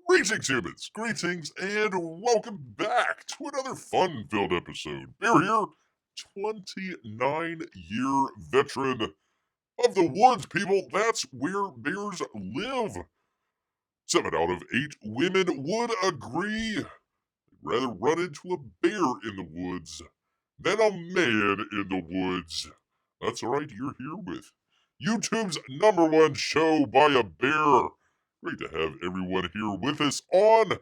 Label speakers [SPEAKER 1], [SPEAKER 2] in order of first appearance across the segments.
[SPEAKER 1] Greetings, humans! Greetings, and welcome back to another fun-filled episode. Bear here, 29-year veteran of the woods, people. That's where bears live. 7 out of 8 women would agree they'd rather run into a bear in the woods than a man in the woods. That's right, you're here with YouTube's #1 show by a bear. Great to have everyone here with us on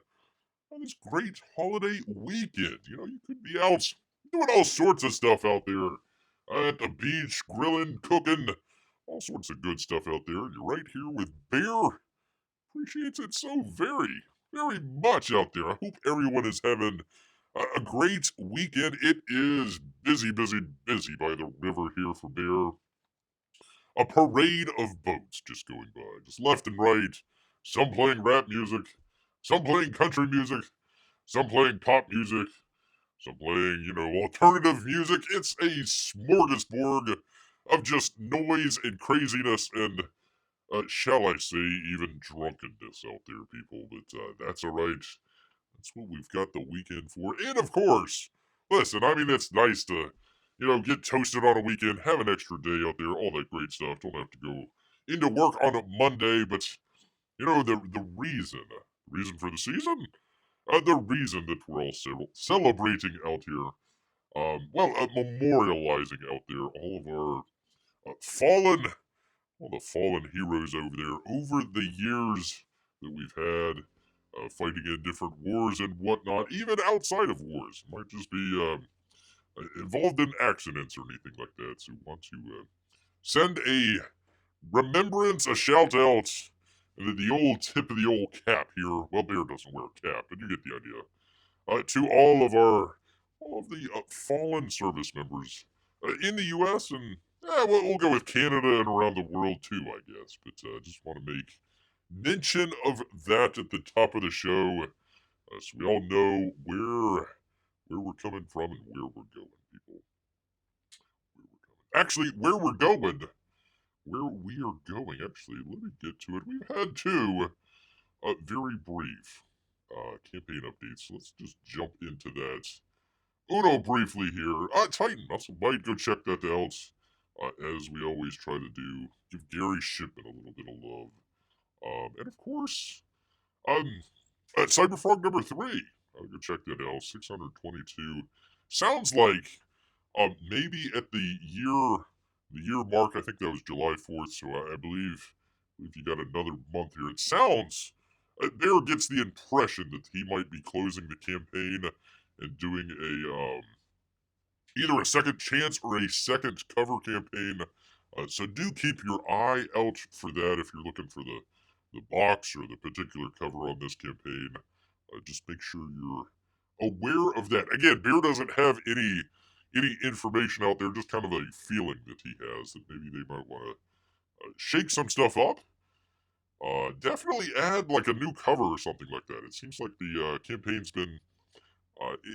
[SPEAKER 1] this great holiday weekend. You know, you could be out doing all sorts of stuff out there at the beach, grilling, cooking, all sorts of good stuff out there. And you're right here with Bear. Appreciates it so very, very much out there. I hope everyone is having a great weekend. It is busy, busy, busy by the river here for Bear. A parade of boats just going by, just left and right. Some playing rap music, some playing country music, some playing pop music, some playing, alternative music. It's a smorgasbord of just noise and craziness and, shall I say, even drunkenness out there, people. But that's all right. That's what we've got the weekend for. And of course, listen, I mean, it's nice to, get toasted on a weekend, have an extra day out there, all that great stuff. Don't have to go into work on a Monday, but, the reason for the season, the reason that we're all celebrating out here, memorializing out there all of our fallen, all the fallen heroes over there over the years that we've had fighting in different wars and whatnot, even outside of wars. Might just be involved in accidents or anything like that. So want to send a remembrance, a shout out, and the old tip of the old cap here. Well, Bear doesn't wear a cap, but you get the idea. To all of the fallen service members in the U.S. and we'll go with Canada and around the world too, I guess. But just want to make mention of that at the top of the show, so we all know where we're coming from and where we're going, people. Actually, where we're going, where we are going. Actually, let me get to it. We've had two very brief campaign updates. So let's just jump into that. Uno briefly here. Titan, Muscle Bite, go check that out. As we always try to do, give Gary Shipman a little bit of love. And of course, Cyberfrog #3. Go check that out. 622. Sounds like maybe at the year mark. I think that was July 4th. So I believe if you got another month here, it sounds. Bear gets the impression that he might be closing the campaign and doing either a second chance or a second cover campaign. So do keep your eye out for that if you're looking for the box or the particular cover on this campaign. Just make sure you're aware of that. Again, Bear doesn't have any information out there, just kind of a feeling that he has that maybe they might want to shake some stuff up. Definitely add like a new cover or something like that. It seems like the campaign's been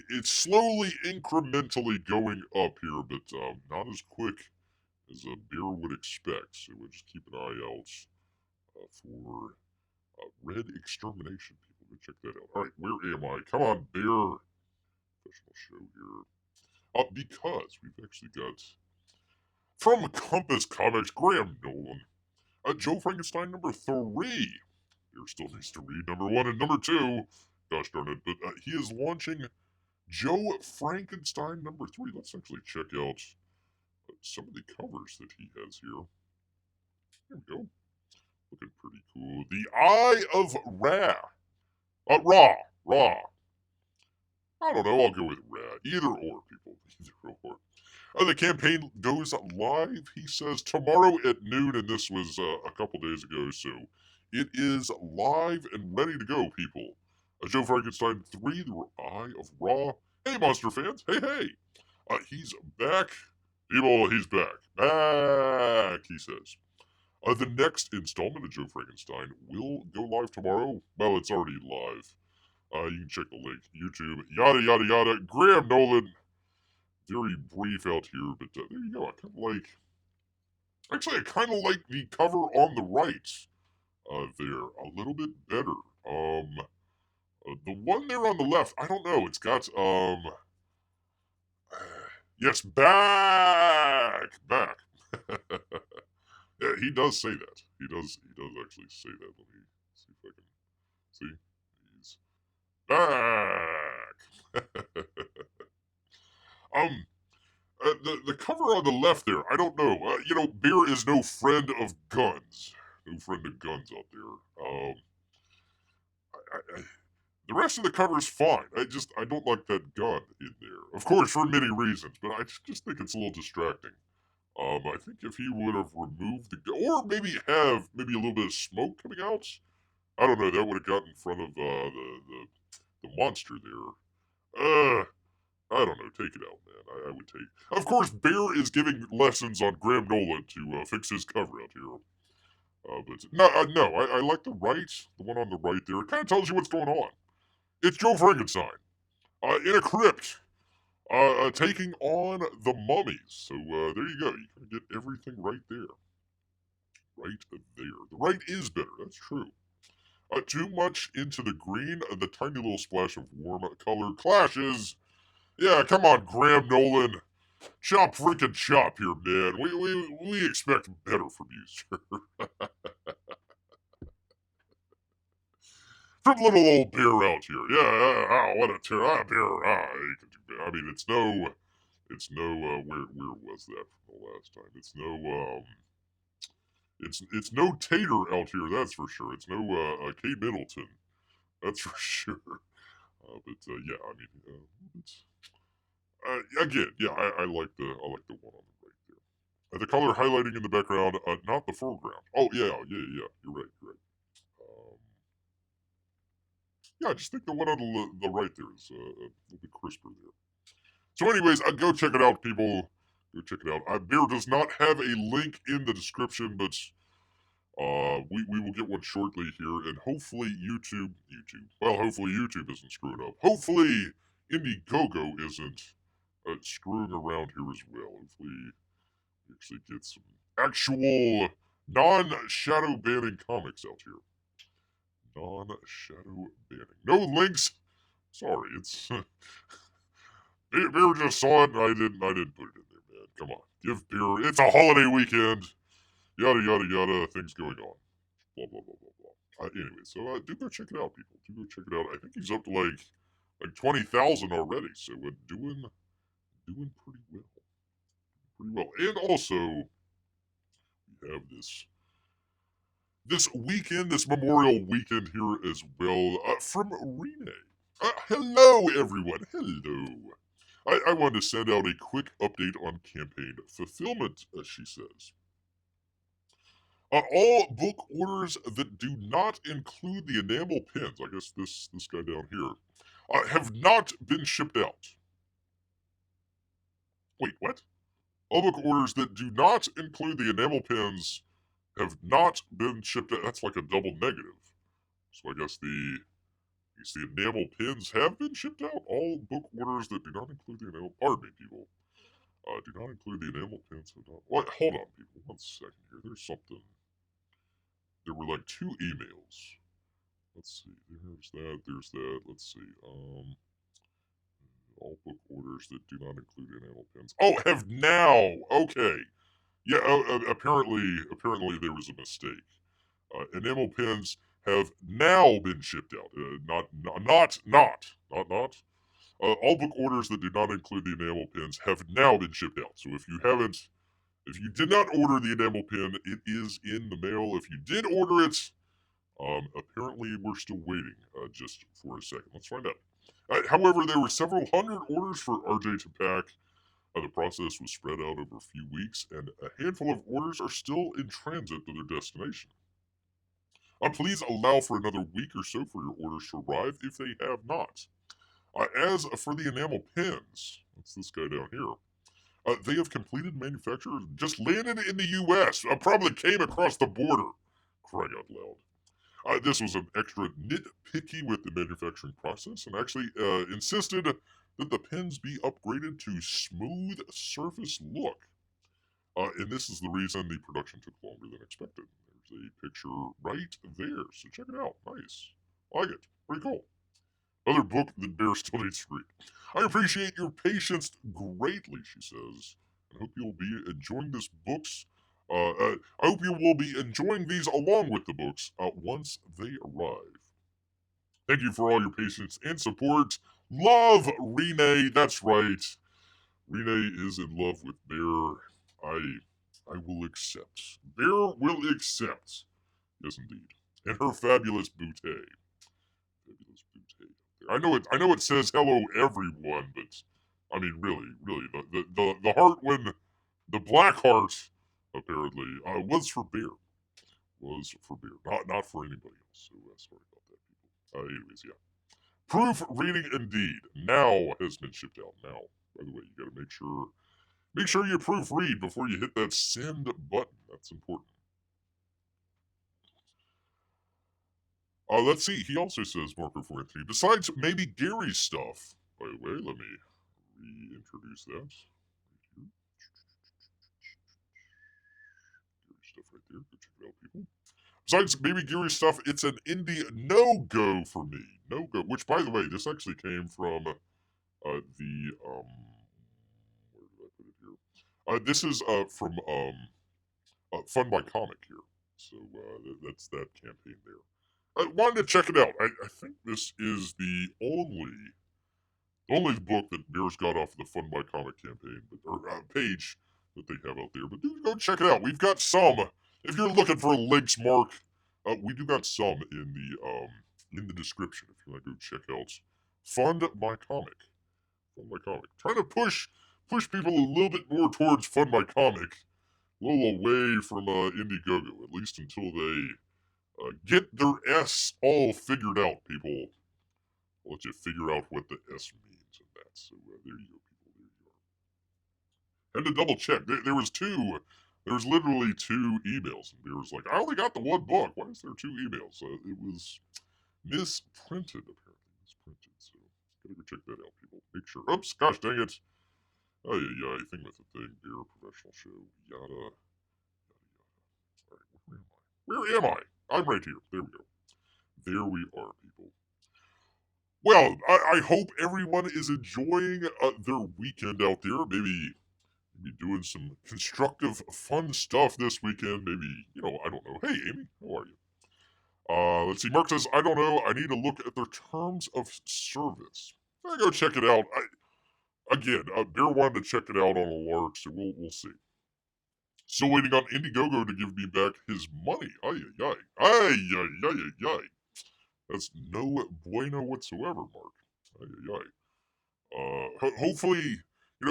[SPEAKER 1] it's slowly, incrementally going up here, but not as quick as a Bear would expect. So we'll just keep an eye out for Red Extermination, people. Go check that out. All right, where am I? Come on, Bear. Professional show here. Because we've actually got from Compass Comics, Graham Nolan, Joe Frankenstein #3. Bear still needs to read #1 and #2. Gosh darn it! But he is launching Joe Frankenstein #3. Let's actually check out some of the covers that he has here. There we go. Looking pretty cool. The Eye of Ra. Ra. I don't know. I'll go with Ra. Either or, people. Either or. The campaign goes live, he says, tomorrow at noon, and this was a couple days ago, so it is live and ready to go, people. Joe Frankenstein 3, The Eye of Ra. Hey, Monster fans. Hey. He's back. People, he's back. Back, he says. The next installment of Joe Frankenstein will go live tomorrow. Well, it's already live. You can check the link. YouTube. Yada, yada, yada. Graham Nolan very brief out here, but there you go. I kind of like the cover on the right there a little bit better. The one there on the left, I don't know. It's got yes, back. Yeah, he does say that. He does actually say that. Let me see if I can see. He's back. um, the cover on the left there, I don't know. Bear is no friend of guns. No friend of guns out there. I, the rest of the cover is fine. I don't like that gun in there. Of course, for many reasons, but I just think it's a little distracting. I think if he would have removed the gun, or maybe have maybe a little bit of smoke coming out, I don't know. That would have gotten in front of the monster there. I don't know. Take it out, man. I would take. Of course, Bear is giving lessons on Graham Nolan to fix his cover out here. But no, I like the one on the right there. It kind of tells you what's going on. It's Joe Frankenstein in a crypt, taking on the mummies. So there you go. You can get everything right there. Right there. The right is better. That's true. Too much into the green, the tiny little splash of warm color clashes. Yeah, come on, Graham Nolan. Chop freaking chop here, man. We expect better from you, sir. From little old Bear out here. Yeah, what a Bear. I mean, it's no, where was that from the last time? It's no Tater out here, that's for sure. It's no, Kate Middleton, that's for sure. Yeah, I mean, it's, again, yeah, I like the one on the right there. The color highlighting in the background, not the foreground. Oh, yeah, you're right. Yeah, I just think the one on the right there is a little bit crisper there. So anyways, go check it out, people. Go check it out. Bear does not have a link in the description, but we will get one shortly here, and hopefully hopefully YouTube isn't screwing up. Hopefully Indiegogo isn't screwing around here as well. Hopefully we actually get some actual non-shadow banning comics out here. Non-shadow banning. No links. Sorry, it's Beer just saw it and I didn't put it in there, man. Come on. Give Beer, it's a holiday weekend. Yada yada yada, things going on. Blah blah blah blah blah. Anyway, so do go check it out, people. Do go check it out. I think he's up to like 20,000 already, so doing pretty well. Pretty well. And also we have this weekend, this Memorial weekend here as well, from Irenee. Hello, everyone. Hello. I wanted to send out a quick update on campaign fulfillment, as she says. All book orders that do not include the enamel pins, I guess this guy down here, have not been shipped out. Wait, what? All book orders that do not include the enamel pins have not been shipped out. That's like a double negative. So I guess the enamel pins have been shipped out. All book orders that do not include the enamel, pardon me, people, do not include the enamel pins have not. What? Hold on, people. 1 second here. There's something. There were like 2 emails. Let's see. There's that. Let's see. All book orders that do not include enamel pins. Oh, have now. Okay. Yeah. Apparently there was a mistake. Enamel pins have now been shipped out. Not. All book orders that do not include the enamel pins have now been shipped out. So if you did not order the enamel pin, it is in the mail. If you did order it, apparently we're still waiting just for a second. Let's find out. However, there were several hundred orders for RJ to pack. The process was spread out over a few weeks, and a handful of orders are still in transit to their destination. Please allow for another week or so for your orders to arrive if they have not. As for the enamel pins, that's this guy down here. They have completed manufacture, just landed in the U.S. Probably came across the border. Crying out loud. This was an extra nitpicky with the manufacturing process, and actually insisted that the pens be upgraded to smooth surface look. And this is the reason the production took longer than expected. There's a picture right there, so check it out. Nice. I like it. Pretty cool. Another book that Bear still needs to read. I appreciate your patience greatly, she says. I hope you'll be enjoying this books. I hope you will be enjoying these along with the books once they arrive. Thank you for all your patience and support. Love, Irenee. That's right. Irenee is in love with Bear. I will accept. Bear will accept. Yes, indeed. And her fabulous bootay. Fabulous bootay. I know it says hello everyone, but I mean really the heart when the black heart apparently was for Bear. Was for Bear. Not for anybody else. So sorry about that, people. Anyways, yeah. Proof reading indeed. Now has been shipped out. Now, by the way, you gotta make sure you proofread before you hit that send button. That's important. Let's see. He also says, Marco for Anthony, besides maybe Gary's stuff. By the way, let me reintroduce that. Gary's stuff right there. Go check it out, people. Besides maybe Gary's stuff, it's an indie no-go for me. No-go. Which, by the way, this actually came from where did I put it here? This is from Fun by Comic here. So that's that campaign there. I wanted to check it out. I think this is the only book that Bears got off the Fun by Comic campaign, or page that they have out there. But do go check it out. We've got some. If you're looking for links, Marc, we do got some in the description. If you want to go check out Fun by Comic. Fun by Comic. Trying to push people a little bit more towards Fun by Comic, a little away from Indiegogo, at least until they get their S all figured out, people. I'll let you figure out what the S means in that. So there you go, people. There you are. And to double check, there was literally two emails. And Bear was like, I only got the one book. Why is there two emails? It was misprinted, apparently. Misprinted. So gotta go check that out, people. Make sure. Oops, gosh dang it. Oh, yeah, thing with the thing. Bear, professional show, yada, yada, yada. All right, where am I? I'm right here. There we go. There we are, people. Well, I hope everyone is enjoying their weekend out there. Maybe doing some constructive, fun stuff this weekend. Maybe, I don't know. Hey, Amy, how are you? Let's see. Marc says, I don't know. I need to look at their terms of service. I go check it out. Again, Bear wanted to check it out on a lark, so we'll see. Still waiting on Indiegogo to give me back his money. Ay, ay, ay. Ay, ay, ay, ay, ay. That's no bueno whatsoever, Marc. Ay, ay, ay. Hopefully,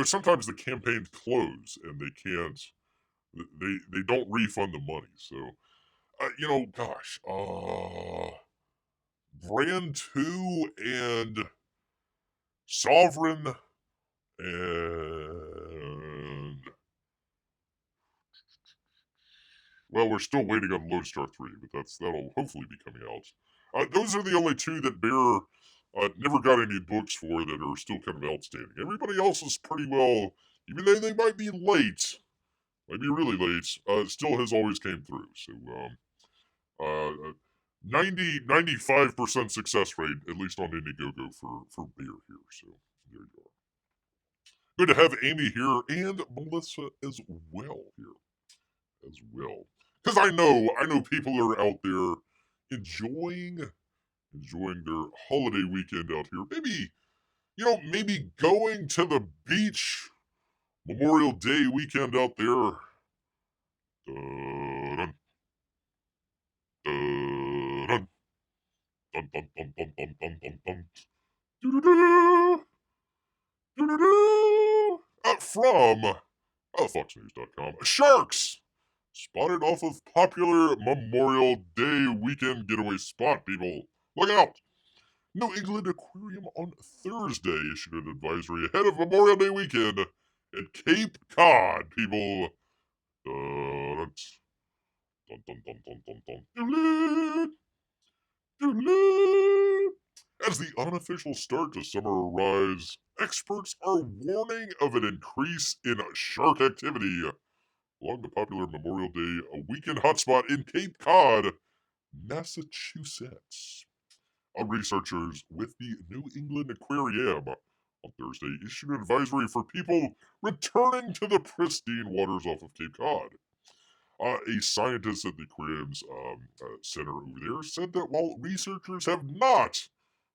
[SPEAKER 1] sometimes the campaigns close and they can't, they don't refund the money. So, gosh, Brand 2 and Sovereign and, well, we're still waiting on Lonestar 3, but that'll hopefully be coming out. Those are the only two that Bear never got any books for that are still kind of outstanding. Everybody else is pretty well, even though they might be late, might be really late, still has always came through. So, 95% success rate, at least on Indiegogo for Bear here. So, there you are. Good to have Amy here and Melissa as well here. As well. Because I know people are out there enjoying their holiday weekend out here. Maybe going to the beach Memorial Day weekend out there. Dun, dun, dun, dun, dun, dun, dun, dun, dun, dun. Doo-doo-doo. Doo-doo-doo. From FoxNews.com. Sharks! Spotted off of popular Memorial Day weekend getaway spot, people. Look out! New England Aquarium on Thursday issued an advisory ahead of Memorial Day weekend at Cape Cod, people. Dun, dun, dun, dun, dun, dun, dun. As the unofficial start to summer arrives, experts are warning of an increase in shark activity along the popular Memorial Day weekend hotspot in Cape Cod, Massachusetts. Researchers with the New England Aquarium on Thursday issued an advisory for people returning to the pristine waters off of Cape Cod. A scientist at the aquarium's center over there said that while researchers have not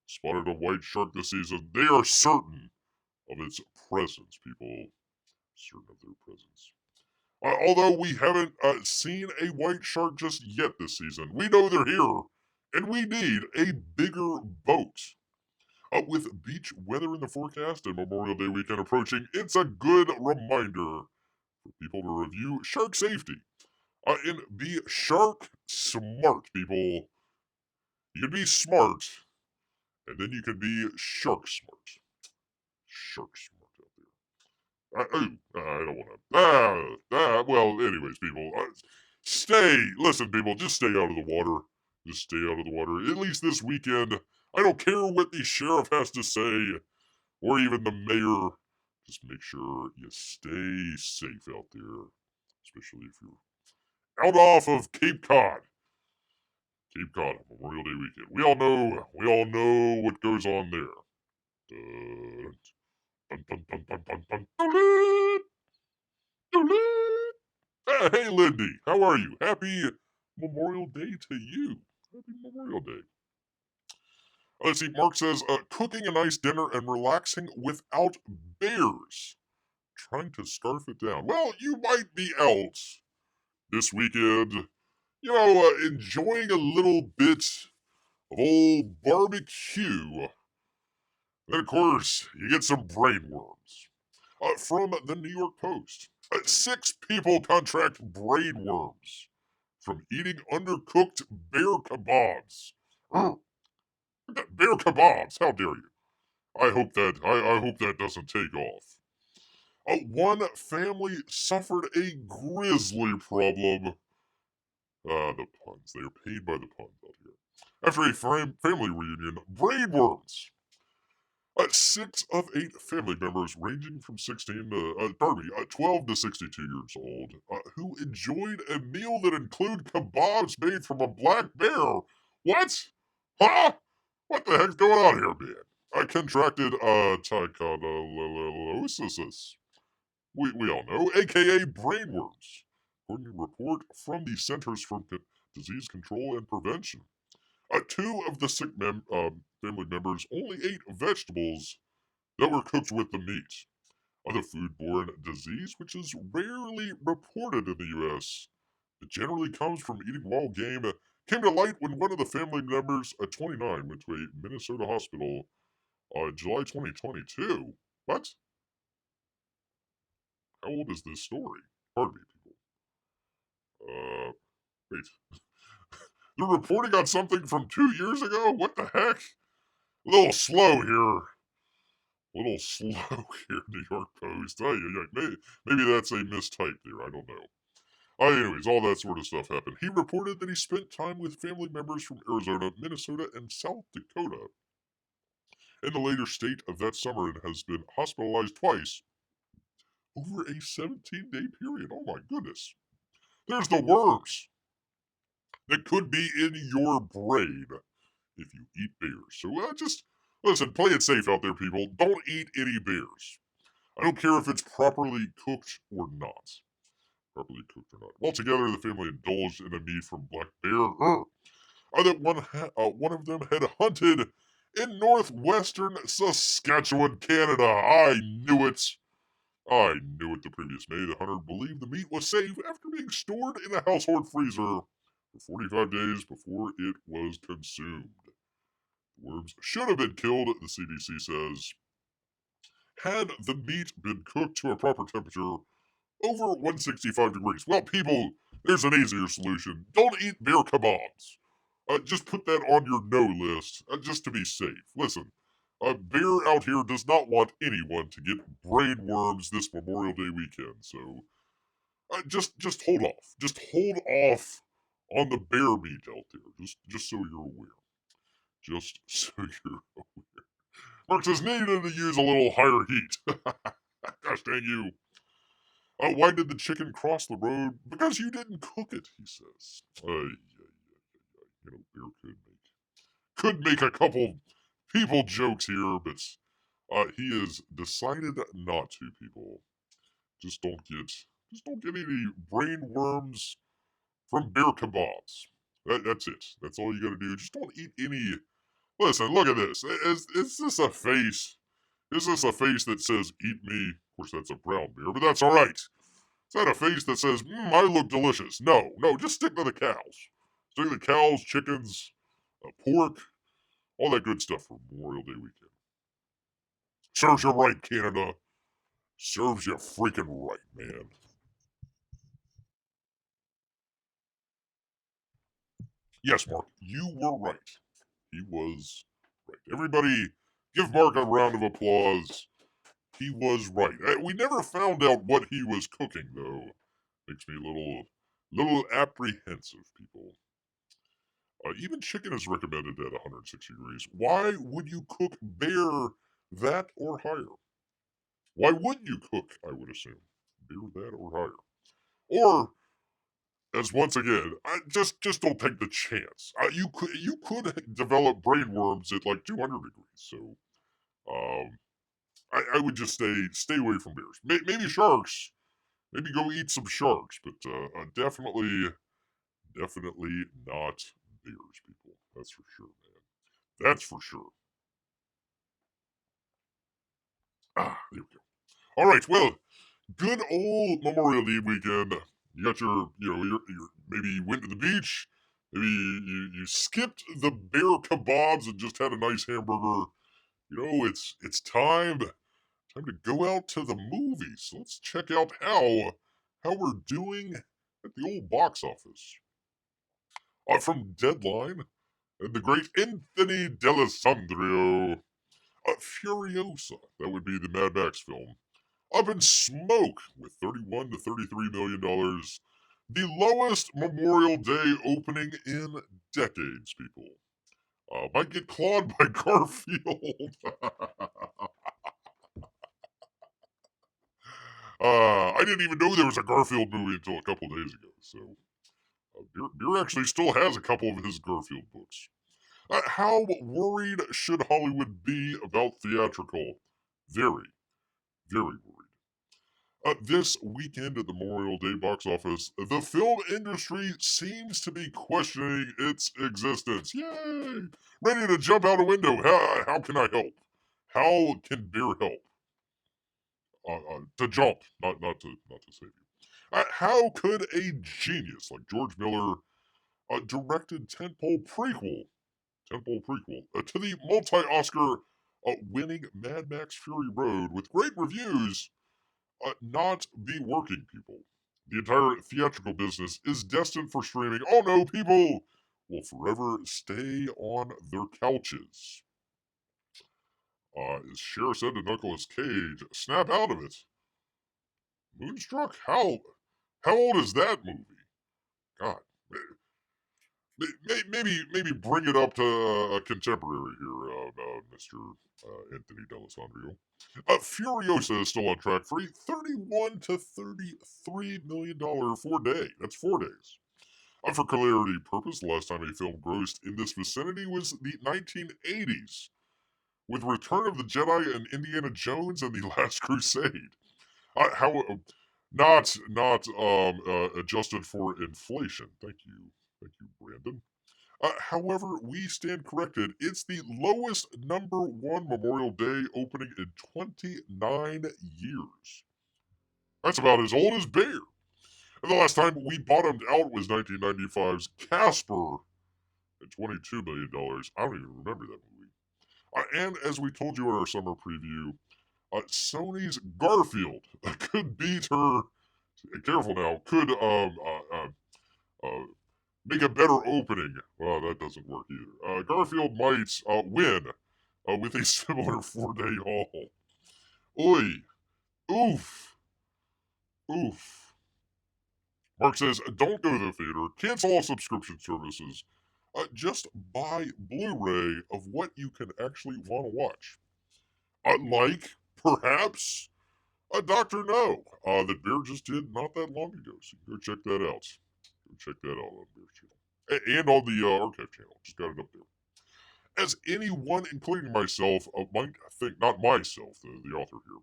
[SPEAKER 1] spotted a white shark this season, they are certain of its presence. People certain of their presence. Although we haven't seen a white shark just yet this season, we know they're here, and we need a bigger boat. With beach weather in the forecast and Memorial Day weekend approaching, it's a good reminder for people to review shark safety. And be shark smart, people. You can be smart, and then you can be shark smart. Shark smart out there. I don't want to. Well, anyways, people. Listen, people, just stay out of the water. Just stay out of the water. At least this weekend. I don't care what the sheriff has to say, or even the mayor. Just make sure you stay safe out there, especially if you're out off of Cape Cod. Cape Cod, Memorial Day weekend. We all know what goes on there. Hey, Lindy, how are you? Happy Memorial Day to you. Happy Memorial Day. Let's see, Marc says, cooking a nice dinner and relaxing without bears. Trying to scarf it down. Well, you might be out this weekend, enjoying a little bit of old barbecue. And of course, you get some brain worms. From the New York Post, 6 people contract brain worms from eating undercooked bear kebabs. Bear kebabs, how dare you? I hope that doesn't take off. One family suffered a grisly problem. The puns. They are paid by the puns out here. After a family reunion, brain worms. 6 of 8 family members, ranging from 12 to 62 years old, who enjoyed a meal that included kebabs made from a black bear. What? Huh? What the heck's going on here, man? I contracted tricholosis. We all know, aka brainworms, according to a report from the Centers for Disease Control and Prevention. 2 of the sick family members only ate vegetables that were cooked with the meat. The foodborne disease, which is rarely reported in the U.S., it generally comes from eating wild game, came to light when one of the family members, 29, went to a Minnesota hospital July 2022. What? How old is this story? Pardon me, people. Wait. They're reporting on something from 2 years ago? What the heck? A little slow here. New York Post. Maybe that's a mistype there. I don't know. Anyways, all that sort of stuff happened. He reported that he spent time with family members from Arizona, Minnesota, and South Dakota in the later state of that summer and has been hospitalized twice over a 17-day period. Oh my goodness. There's the worms that could be in your brain if you eat bears. So just listen, play it safe out there, people. Don't eat any bears. I don't care if it's properly cooked or not. Properly cooked or not. Altogether, the family indulged in a meat from black bear. That one of them had hunted in northwestern Saskatchewan, Canada. I knew it. The previous May. The hunter believed the meat was safe after being stored in a household freezer for 45 days before it was consumed. Worms should have been killed, the CDC says, had the meat been cooked to a proper temperature over 165 degrees. Well, people, there's an easier solution. Don't eat bear kebabs. Just put that on your no list, just to be safe. Listen, a bear out here does not want anyone to get brain worms this Memorial Day weekend, so just hold off. Just hold off on the bear meat out there, just so you're aware. Just so you're aware. Marc says, needed to use a little higher heat. Gosh dang you. Why did the chicken cross the road? Because you didn't cook it, he says. Beer could make a couple people jokes here, but he has decided not to, people. Just don't get any brain worms from bear kebabs. That's it. That's all you gotta do. Just don't eat any. Listen, look at this. Is this a face? Is this a face that says "eat me"? Of course, that's a brown bear, but that's all right. Is that a face that says "I look delicious"? No, just stick to the cows. Stick to the cows, chickens, pork, all that good stuff for Memorial Day weekend. Serves you right, Canada. Serves you freaking right, man. Yes, Marc, you were right. He was right. Everybody, give Marc a round of applause. He was right. We never found out what he was cooking, though. Makes me a little apprehensive, people. Even chicken is recommended at 160 degrees. Why would you cook bear that or higher? Why wouldn't you cook, I would assume, bear that or higher? Or, as once again, just don't take the chance. You could develop brain worms at like 200 degrees. So, um, I would just stay away from bears. Maybe sharks. Maybe go eat some sharks, but definitely not bears, people. That's for sure, man. That's for sure. There we go. All right, well, good old Memorial Day weekend. You got your maybe you went to the beach. Maybe you skipped the bear kebabs and just had a nice hamburger. It's time to go out to the movies. Let's check out how we're doing at the old box office. From Deadline and the great Anthony D'Alessandro. Furiosa, that would be the Mad Max film. Up in smoke with $31 to $33 million. The lowest Memorial Day opening in decades, people. Might get clawed by Garfield. I didn't even know there was a Garfield movie until a couple days ago. So, Beer actually still has a couple of his Garfield books. How worried should Hollywood be about theatrical? Very, very worried. This weekend at the Memorial Day box office, the film industry seems to be questioning its existence. Yay! Ready to jump out a window. How can I help? How can beer help? To jump, not to save you. How could a genius like George Miller directed tentpole prequel to the multi-Oscar winning Mad Max Fury Road with great reviews not be working, people? The entire theatrical business is destined for streaming. Oh no, people will forever stay on their couches. As Cher said to Nicolas Cage, snap out of it. Moonstruck? How old is that movie? God, maybe bring it up to a contemporary here, Mr. Anthony D'Alessandro. Furiosa is still on track for a $31 to $33 million 4 day. That's 4 days. For clarity purpose, the last time a film grossed in this vicinity was the 1980s, with Return of the Jedi and Indiana Jones and the Last Crusade. How not adjusted for inflation. Thank you, Brandon. However, we stand corrected. It's the lowest number one Memorial Day opening in 29 years. That's about as old as Bear. And the last time we bottomed out was 1995's Casper at $22 million. I don't even remember that movie. And as we told you in our summer preview, Sony's Garfield could beat her. Careful now. Could make a better opening. Well, that doesn't work either. Garfield might win with a similar 4 day haul. Oi. Oof. Oof. Marc says, don't go to the theater. Cancel all subscription services. just buy Blu-ray of what you can actually want to watch. Like, perhaps, a Dr. No that Bear just did not that long ago. So go check that out. Go check that out on Bear's channel. And on the archive channel. Just got it up there. As anyone, including myself, might think, not myself, the author here,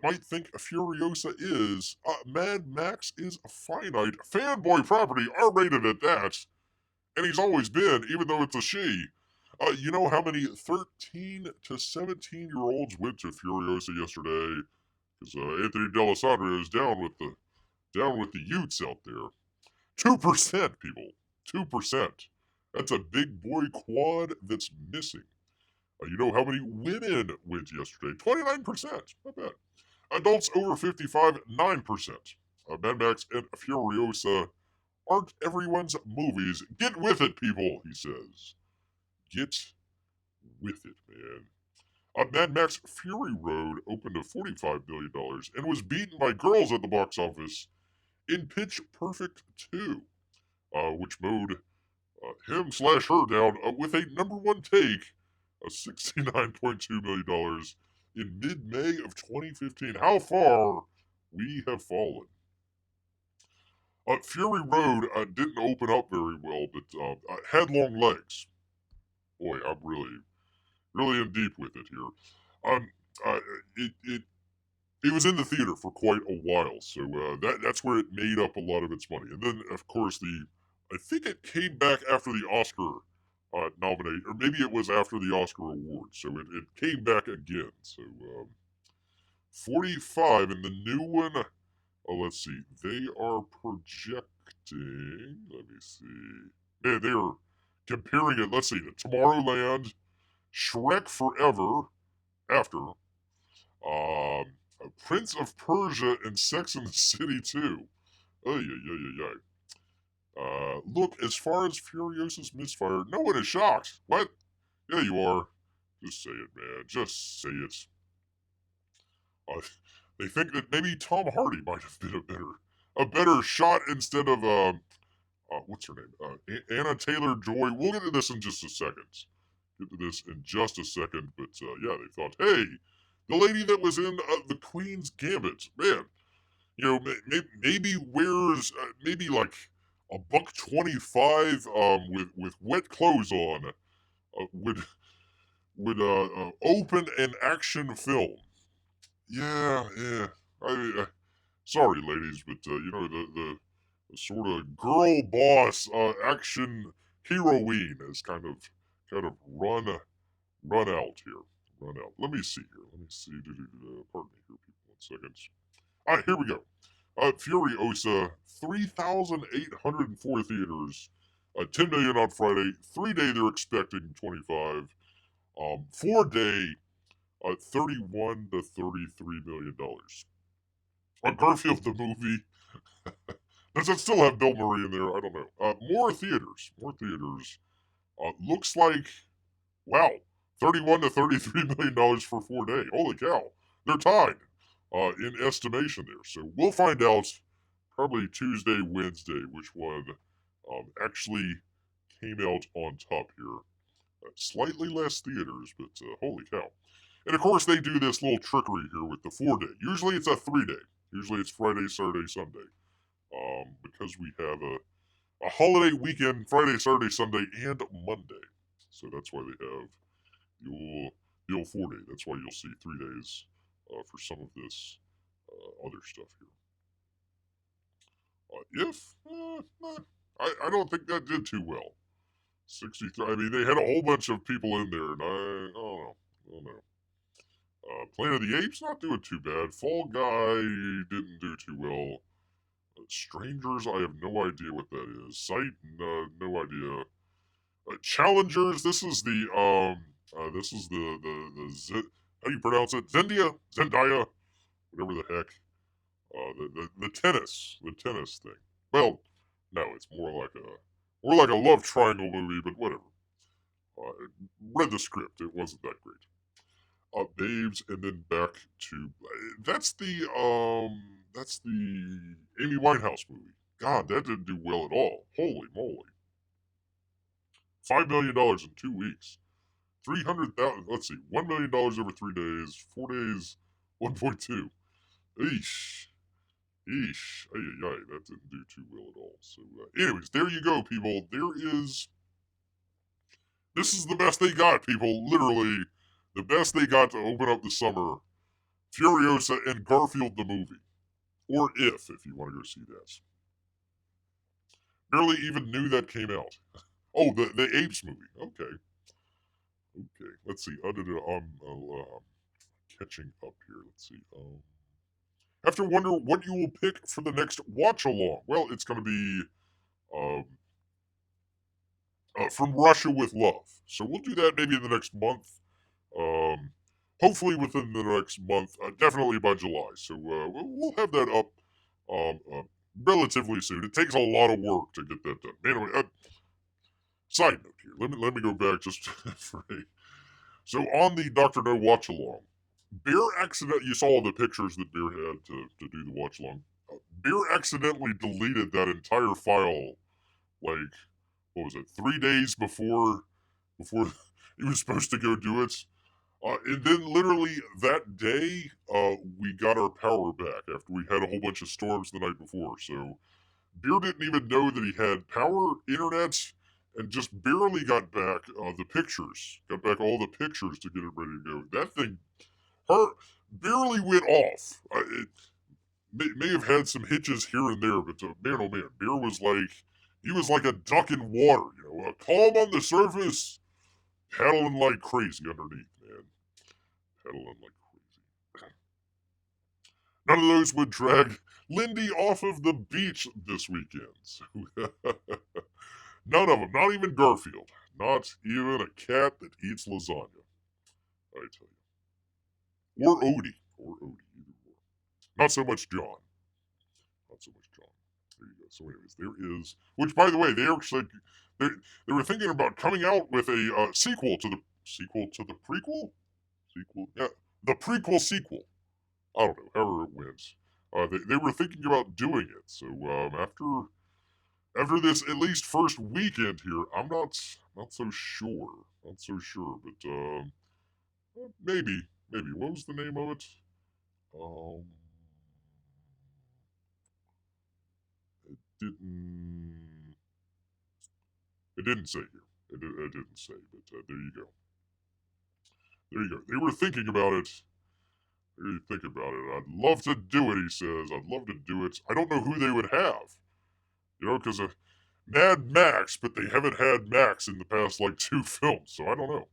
[SPEAKER 1] might think Furiosa is, Mad Max is a finite fanboy property, R-rated at that, and he's always been, even though it's a she. You know how many 13 to 17-year-olds went to Furiosa yesterday? Because Anthony D'Alessandro is down with the youths out there. 2%, people. 2%. That's a big boy quad that's missing. You know how many women went yesterday? 29%. Not bad. Adults over 55, 9%. Mad Max and Furiosa aren't everyone's movies. Get with it, people, he says. Get with it, man. Mad Max Fury Road opened to $45 million and was beaten by Girls at the box office in Pitch Perfect 2, which mowed him/her down with a number one take of $69.2 million in mid-May of 2015. How far we have fallen. Fury Road didn't open up very well, but had long legs. Boy, I'm really in deep with it here. Um, uh, it was in the theater for quite a while, so that's where it made up a lot of its money. And then, of course, I think it came back after the Oscar nomination, or maybe it was after the Oscar award. So it came back again. So 45, and the new one. Oh, let's see. They are projecting. Let me see. They are comparing it. Let's see. To Tomorrowland, Shrek Forever, after, Prince of Persia, and Sex and the City 2. Ay, ay, ay, ay, ay. Look, as far as Furiosa's misfire, no one is shocked. What? Yeah, you are. Just say it, man. Just say it. They think that maybe Tom Hardy might have been a better shot instead of what's her name? Anna Taylor-Joy. We'll get to this in just a second. But yeah, they thought, hey, the lady that was in the Queen's Gambit, man, you know, maybe wears maybe like a $1.25 with wet clothes on, would open an action film. Yeah. Sorry, ladies, but you know the sort of girl boss action heroine has kind of run out here. Run out. Let me see here. Let me see. Pardon me here, people. 1 second. All right, here we go. Furiosa, 3,804 theaters. 10 million on Friday. 3-day they're expecting 25. 4-day, 31 to 33 million dollars. Garfield the movie. Does it still have Bill Murray in there? I don't know. More theaters. Looks like, wow, 31 to 33 million dollars for 4-day. Holy cow, they're tied in estimation there. So we'll find out probably Tuesday, Wednesday, which one actually came out on top here. Slightly less theaters, but holy cow. And of course, they do this little trickery here with the 4-day. Usually it's a 3-day. Usually it's Friday, Saturday, Sunday. Because we have a holiday weekend, Friday, Saturday, Sunday, and Monday. So that's why they have the old 4-day. That's why you'll see 3 days for some of this other stuff here. I don't think that did too well. 63. I mean, they had a whole bunch of people in there, and I don't know. Planet of the Apes not doing too bad. Fall Guy didn't do too well. Strangers, I have no idea what that is. Sight, no idea. Challengers, this is the how do you pronounce it? Zendaya, whatever the heck. The tennis thing. Well, no, it's more like a love triangle movie, but whatever. Read the script, it wasn't that great. Babes, and then back to that's the Amy Winehouse movie. God, that didn't do well at all. Holy moly. $5 million in 2 weeks. 300,000. Let's see, $1 million over 3 days. 4 days, 1.2. Eesh. Eesh. Ay, ay, ay. That didn't do too well at all. So, anyways, there you go, people. This is the best they got, people. Literally, the best they got to open up the summer. Furiosa and Garfield the movie. Or if you want to go see that. Barely even knew that came out. Oh, the Apes movie. Okay. Let's see. I'm catching up here. Let's see. Have to wonder what you will pick for the next watch along. Well, it's going to be um, From Russia with Love. So we'll do that maybe in the next month. Hopefully within the next month. Definitely by July. So we'll have that up relatively soon. It takes a lot of work to get that done. Anyway, side note here. Let me go back just for a. So on the Dr. No watch along, Bear you saw the pictures that Bear had to do the watch along. Bear accidentally deleted that entire file, like, what was it, 3 days before he was supposed to go do it. And then literally that day, we got our power back after we had a whole bunch of storms the night before. So Bear didn't even know that he had power, internet, and just barely got back the pictures. Got back all the pictures to get it ready to go. That thing barely went off. It may have had some hitches here and there, but man, oh man, Bear was like a duck in water, calm on the surface, paddling like crazy underneath, man. Paddling like crazy. None of those would drag Lindy off of the beach this weekend. So none of them, not even Garfield. Not even a cat that eats lasagna. I tell you. Or Odie. Either or. Not so much John. Not so much John. There you go. So anyways, there is, which by the way, they were thinking about coming out with a sequel to the prequel? Sequel? Yeah. The prequel sequel. I don't know, however it went. They were thinking about doing it. So after this at least first weekend here, I'm not so sure. Not so sure, but maybe. What was the name of it? Um, didn't it didn't say here. It didn't say, but there you go. There you go. They were thinking about it. Think about it. I'd love to do it, he says. I'd love to do it. I don't know who they would have. Because Mad Max, but they haven't had Max in the past, 2 films, so I don't know.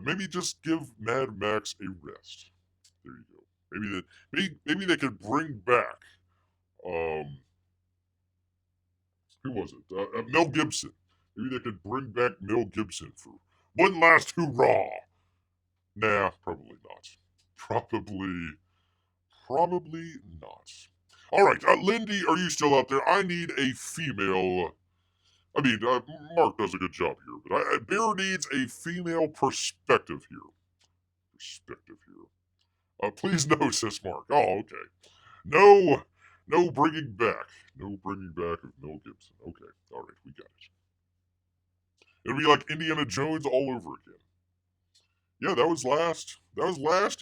[SPEAKER 1] Maybe just give Mad Max a rest. There you go. Maybe they could bring back, who was it? Mel Gibson. Maybe they could bring back Mel Gibson for one last hurrah. Nah, probably not. Probably not. All right, Lindy, are you still out there? I need a female. Marc does a good job here, but Bear needs a female perspective here. Please no, says Marc. Oh, okay. No bringing back. No bringing back of Mel Gibson. Okay, all right, we got it. It'll be like Indiana Jones all over again. Yeah, that was last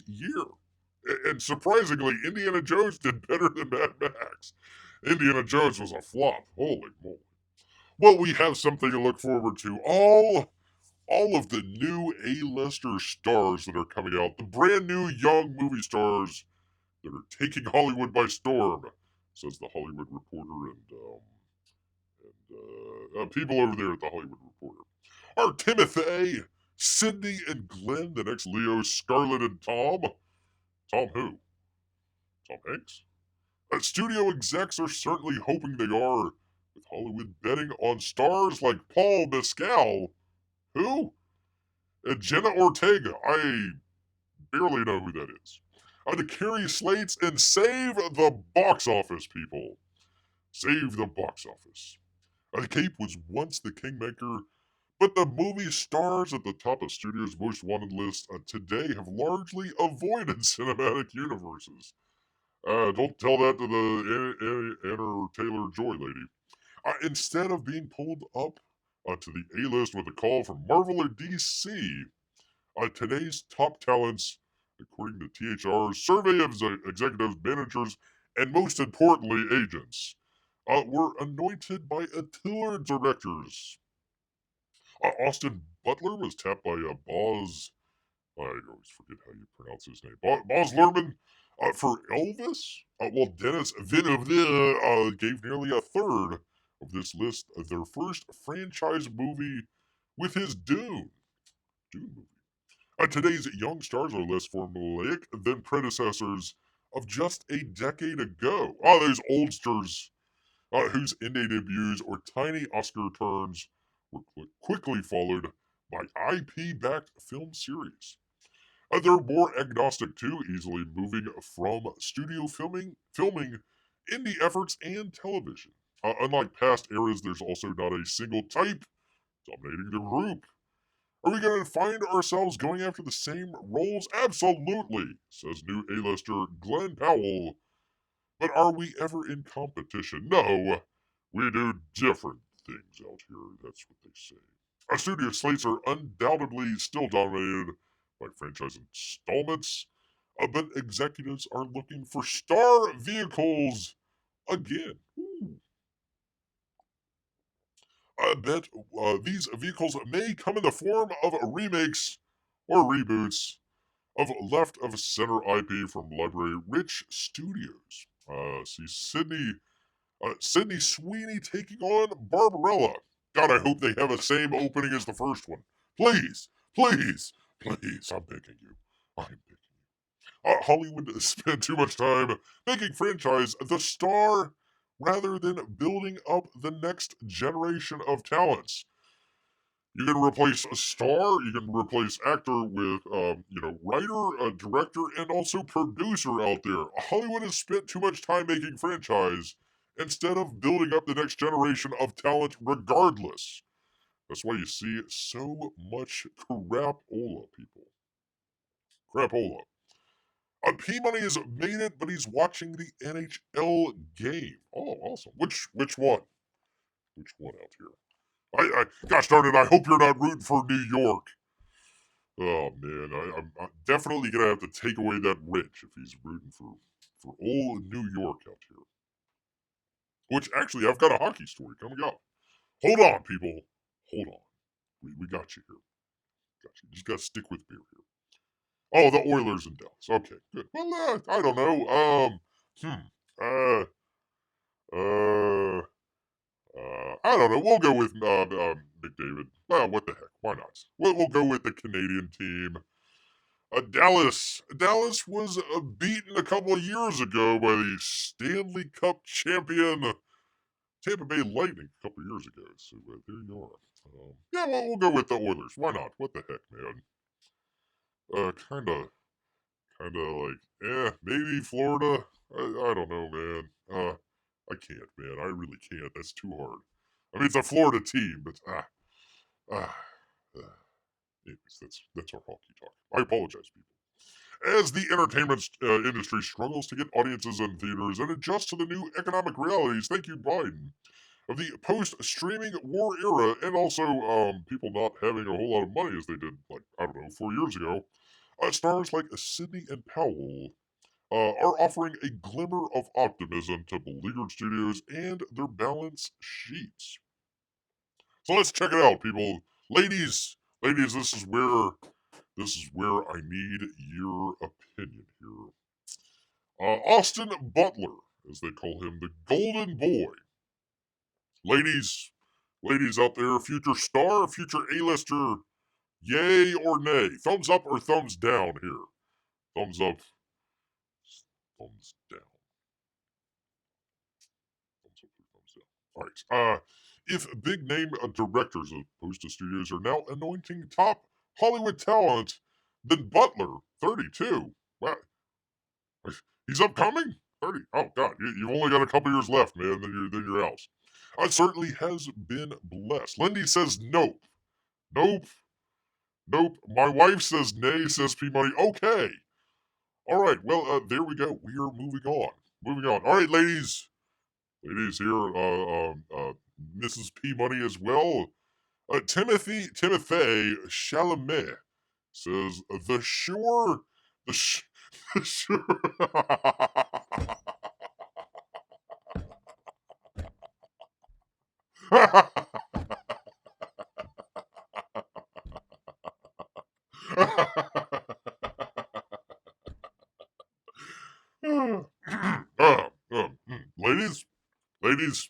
[SPEAKER 1] year. And surprisingly, Indiana Jones did better than Mad Max. Indiana Jones was a flop. Holy moly. Well, we have something to look forward to. All of the new A-lister stars that are coming out, the brand new young movie stars that are taking Hollywood by storm, says the Hollywood Reporter and people over there at the Hollywood Reporter. Are Timothy, Sydney, and Glenn the next Leo, Scarlett, and Tom? Tom who? Tom Hanks? Studio execs are certainly hoping they are, with Hollywood betting on stars like Paul Mescal. Who? Jenna Ortega. I barely know who that is. To carry slates and save the box office, people. Save the box office. The Cape was once the kingmaker, but the movie stars at the top of studios' most wanted list today have largely avoided cinematic universes. Don't tell that to the Anna Taylor-Joy lady. Instead of being pulled up to the A-list with a call from Marvel or DC. Today's top talents, according to THR's survey of executives, managers, and most importantly, agents, were anointed by tour directors. Austin Butler was tapped by Boz. I always forget how you pronounce his name. Boz Lerman for Elvis. While Dennis Villeneuve gave nearly a third of this list their first franchise movie with his Dune movie. Today's young stars are less formulaic than predecessors of just a decade ago. Those oldsters whose indie debuts or tiny Oscar turns were quickly followed by IP-backed film series. They're more agnostic too, easily moving from studio filming indie efforts and television. Unlike past eras, there's also not a single type dominating the group. Are we going to find ourselves going after the same roles? Absolutely, says new A-lister Glenn Powell. But are we ever in competition? No, we do different things out here, that's what they say. Our studio slates are undoubtedly still dominated by franchise installments, but executives are looking for star vehicles again. I bet these vehicles may come in the form of remakes or reboots of left-of-center IP from library-rich studios. See Sydney Sweeney taking on Barbarella. God, I hope they have the same opening as the first one. Please, please, please, I'm begging you. I'm begging you. Hollywood spent too much time making franchise the star rather than building up the next generation of talents. You can replace a star, you can replace actor with, writer, director, and also producer out there. Hollywood has spent too much time making franchise instead of building up the next generation of talent regardless. That's why you see so much crapola, people. Crapola. P-Money has made it, but he's watching the NHL game. Oh, awesome. Which one? Which one out here? Gosh darn it, I hope you're not rooting for New York. Oh man, I'm definitely gonna have to take away that Rich if he's rooting for old New York out here. Which actually, I've got a hockey story coming up. Hold on, people. Hold on. We got you here. Got you. Just gotta stick with beer here. Oh, the Oilers and Dallas. Okay, good. Well, I don't know. Uh, uh, I don't know. We'll go with McDavid. Well, what the heck? Why not? We'll go with the Canadian team. Dallas was beaten a couple of years ago by the Stanley Cup champion Tampa Bay Lightning a couple of years ago. So there you are. Yeah, well, we'll go with the Oilers. Why not? What the heck, man? Kind of like, maybe Florida. I don't know, man. I can't, man. I really can't. That's too hard. I mean, it's a Florida team, but ah. Anyways, that's our hockey talk. I apologize, people. As the entertainment industry struggles to get audiences in theaters and adjust to the new economic realities, thank you, Biden, of the post-streaming war era, and also people not having a whole lot of money as they did, like, I don't know, 4 years ago, stars like Sydney and Powell are offering a glimmer of optimism to beleaguered studios and their balance sheets. So let's check it out, people. Ladies, this is where I need your opinion here. Austin Butler, as they call him, the Golden Boy. Ladies out there, future star, future A-lister, yay or nay? Thumbs up or thumbs down here? Thumbs up, thumbs down. Thumbs up or thumbs down. All right. If big name directors of opposed to studios are now anointing top Hollywood talent, then Butler, 32. Wow, he's upcoming? 30. Oh, God. You've only got a couple years left, man. Then you're out. Certainly has been blessed. Lindy says nope. Nope. Nope. My wife says nay, says P Money. Okay. All right. Well, there we go. We are moving on. Moving on. All right, ladies. Ladies here, Mrs. P Money as well. Timothy Chalamet says the sh- the sure. Ladies, ladies,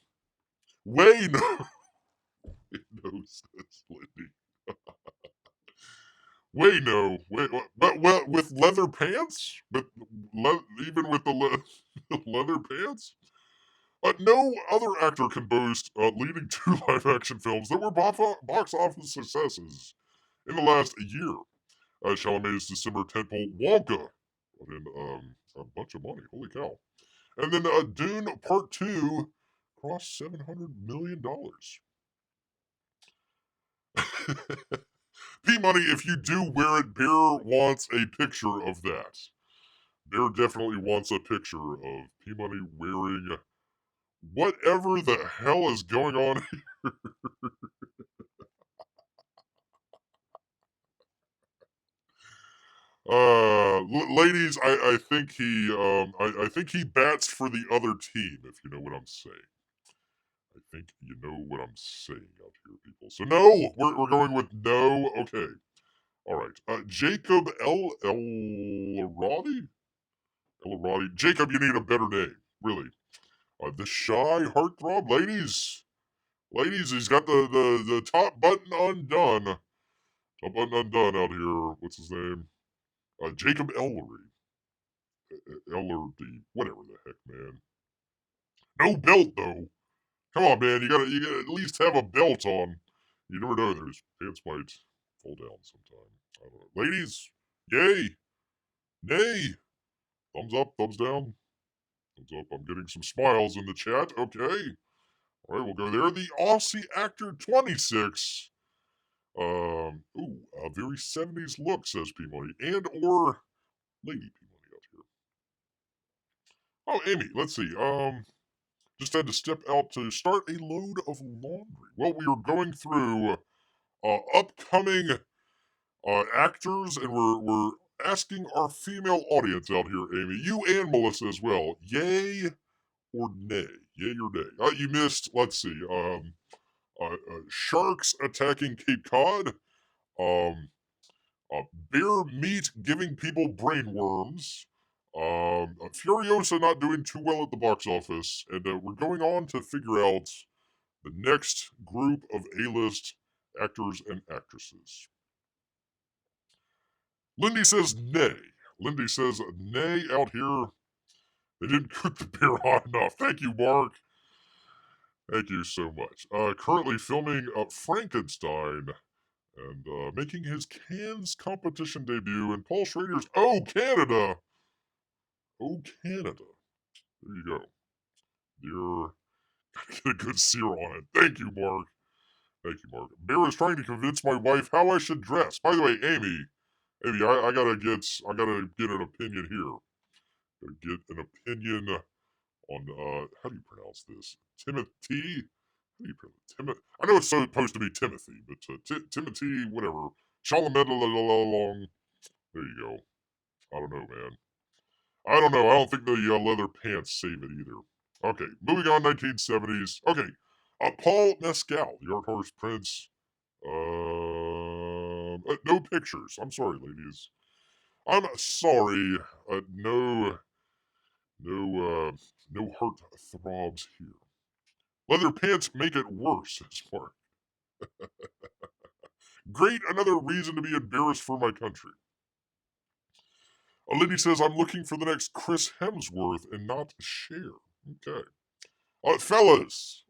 [SPEAKER 1] way no, no, says Lindy. Way no, wait, well, with leather pants, even with the leather pants. No other actor can boast leading two live-action films that were box office successes in the last year. Chalamet's December tentpole Wonka brought in a bunch of money. Holy cow! And then Dune Part 2 crossed $700 million. P-Money, if you do wear it, Bear wants a picture of that. Bear definitely wants a picture of P-Money wearing whatever the hell is going on. Ladies, I think I think he bats for the other team, if you know what I'm saying. I think you know what I'm saying out here, people. So no, we're going with no. Okay, all right. Jacob Elrodi. Elrodi. Jacob, you need a better name, really. The shy heartthrob, ladies. Ladies, he's got the top button undone. Top button undone out here. What's his name? Jacob Ellery. Ellerdy. Whatever the heck, man. No belt though. Come on, man. You gotta at least have a belt on. You never know. There's pants might fall down sometime. I don't know. Ladies, yay, nay. Thumbs up, thumbs down. Thumbs up. I'm getting some smiles in the chat. Okay. All right, we'll go there. The Aussie actor 26. A very 70s look, says P Money, and or Lady P Money out here. Oh, Amy, let's see. Just had to step out to start a load of laundry. Well, we are going through upcoming actors, and we're asking our female audience out here, Amy, you and Melissa as well, yay or nay? Yay or nay? You missed, let's see, sharks attacking Cape Cod, um, bear meat giving people brainworms, Furiosa not doing too well at the box office, and we're going on to figure out the next group of A-list actors and actresses. Lindy says nay. Lindy says nay out here. They didn't cook the bear hot enough. Thank you, Marc. Thank you so much. Currently filming Frankenstein and making his Cannes competition debut in Paul Schrader's Oh Canada. Oh Canada. There you go. You're gotta get a good sear on it. Thank you, Marc. Thank you, Marc. Bear is trying to convince my wife how I should dress. By the way, Amy, I gotta get an opinion here. Gotta get an opinion on how do you pronounce this? Timothy? How do you pronounce Timothy? I know it's supposed to be Timothy, but Timothy, whatever. Chalamet. There you go. I don't know, man. I don't know. I don't think the leather pants save it either. Okay, moving on. 1970s. Okay, Paul Mescal, the art horse prince. No pictures. I'm sorry, ladies. I'm sorry. No heart throbs here. Leather pants make it worse, says Marc. Great, another reason to be embarrassed for my country. A lady says, I'm looking for the next Chris Hemsworth and not Cher. Okay. Fellas.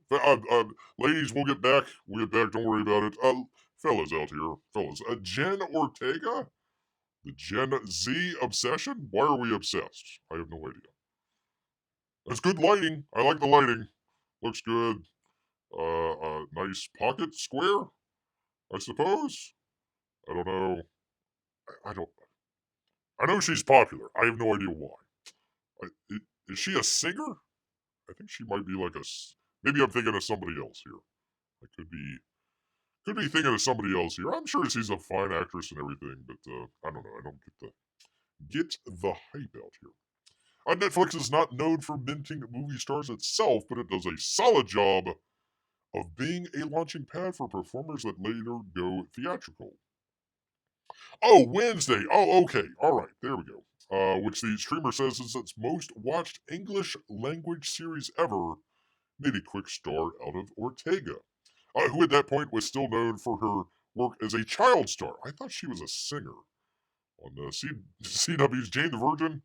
[SPEAKER 1] Ladies, we'll get back. Don't worry about it. Fellas out here. Fellas. Jen Ortega? The Gen Z obsession? Why are we obsessed? I have no idea. It's good lighting. I like the lighting. Looks good. Nice pocket square, I suppose. I don't know. I don't. I know she's popular. I have no idea why. Is she a singer? I think she might be like a. Maybe I'm thinking of somebody else here. I could be Could be thinking of somebody else here. I'm sure she's a fine actress and everything, but I don't know. I don't get the hype out here. Netflix is not known for minting movie stars itself, but it does a solid job of being a launching pad for performers that later go theatrical. Oh, Wednesday. Oh, okay. All right. There we go. Which the streamer says is its most watched English language series ever, made a quick star out of Ortega, who at that point was still known for her work as a child star. I thought she was a singer on the CW's Jane the Virgin.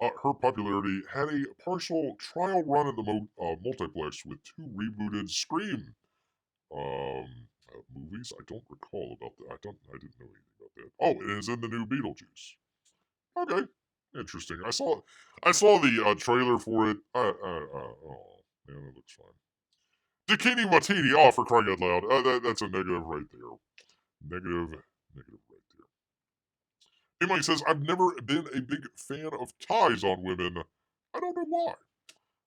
[SPEAKER 1] Her popularity had a partial trial run in the multiplex with two rebooted Scream movies. I don't recall about that. I didn't know anything about that. Oh, it is in the new Beetlejuice. Okay, interesting. I saw the trailer for it. Oh man, it looks fine. Bikini Martini. Oh, for crying out loud. That's a negative right there. Negative right there. Hey, Mike says I've never been a big fan of ties on women. I don't know why.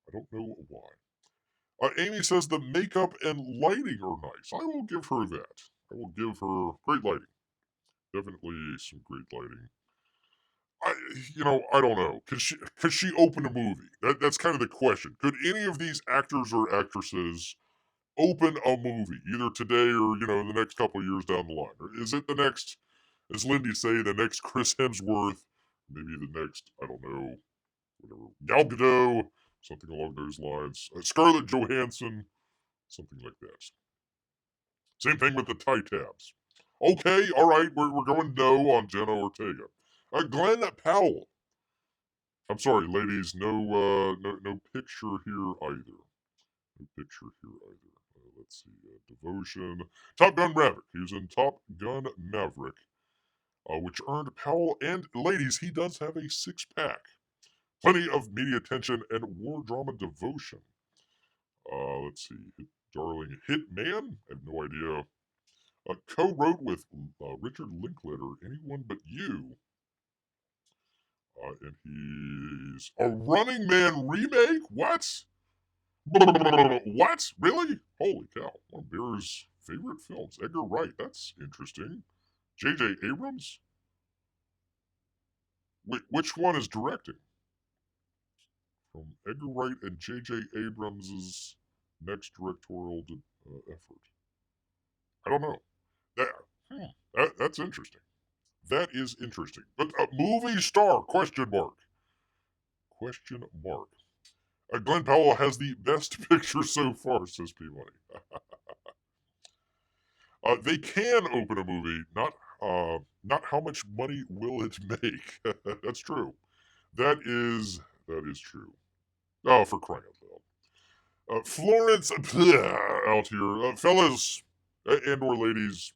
[SPEAKER 1] I don't know why. Amy says the makeup and lighting are nice. I will give her that. I will give her great lighting. Definitely some great lighting. I don't know. Could she open a movie? That's kind of the question. Could any of these actors or actresses open a movie either today or in the next couple of years down the line? Or is it the next, as Lindy say, the next Chris Hemsworth? Maybe the next, I don't know, whatever, Gal Gadot, something along those lines. Scarlett Johansson, something like that. Same thing with the tie tabs. Okay, all right, we're going no on Jenna Ortega. Glenn Powell. I'm sorry, ladies, no picture here either. No picture here either. Let's see, Devotion. Top Gun Maverick. He was in Top Gun Maverick, which earned Powell and ladies, he does have a six-pack. Plenty of media attention and war drama devotion. Let's see, Darling Hitman. I have no idea. Co-wrote with Richard Linklater, Anyone But You. And he's a Running Man remake? What? What? Really? Holy cow. One of Bear's favorite films. Edgar Wright. That's interesting. J.J. Abrams? Which one is directing? From Edgar Wright and J.J. Abrams' next directorial effort. I don't know. That's interesting. That is interesting. But a movie star? Question mark. Question mark. Glenn Powell has the best picture so far, says P-Money. They can open a movie, not how much money will it make. That's true. That is true. Oh, for crying out loud. Florence out here. Fellas and or ladies.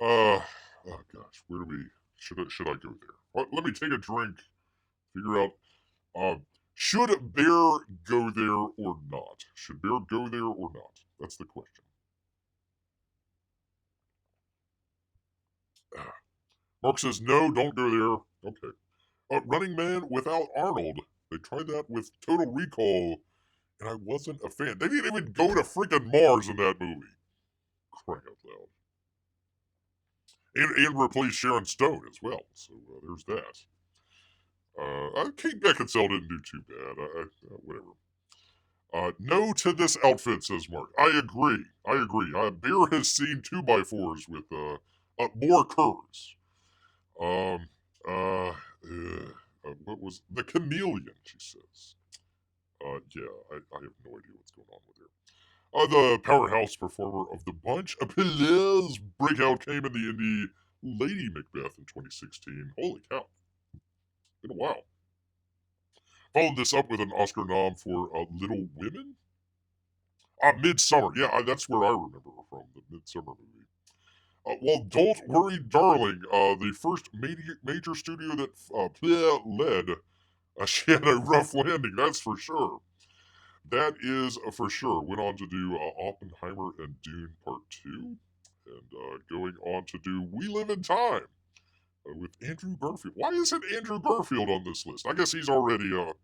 [SPEAKER 1] Oh gosh, where do we should I go there? Let me take a drink, figure out should Bear go there or not? Should Bear go there or not? That's the question. Marc says no, don't go there. Okay. Running Man without Arnold. They tried that with Total Recall, and I wasn't a fan. They didn't even go to freaking Mars in that movie. Crying out loud. And replace Sharon Stone as well. So there's that. Kate Beckinsale didn't do too bad. Whatever. No to this outfit, says Marc. I agree. Bear has seen 2x4s with more curves. What was the chameleon? She says. Yeah, I have no idea what's going on with her. The powerhouse performer of the bunch, Apelles breakout came in the indie Lady Macbeth in 2016. Holy cow! Been a while. Followed this up with an Oscar nom for Little Women. Midsummer. Yeah, that's where I remember her from, the Midsummer movie. Well, Don't Worry, Darling, the first major studio that led, she had a rough landing, that's for sure. That is for sure. Went on to do Oppenheimer and Dune Part 2. And going on to do We Live in Time with Andrew Garfield. Why isn't Andrew Garfield on this list? I guess he's already a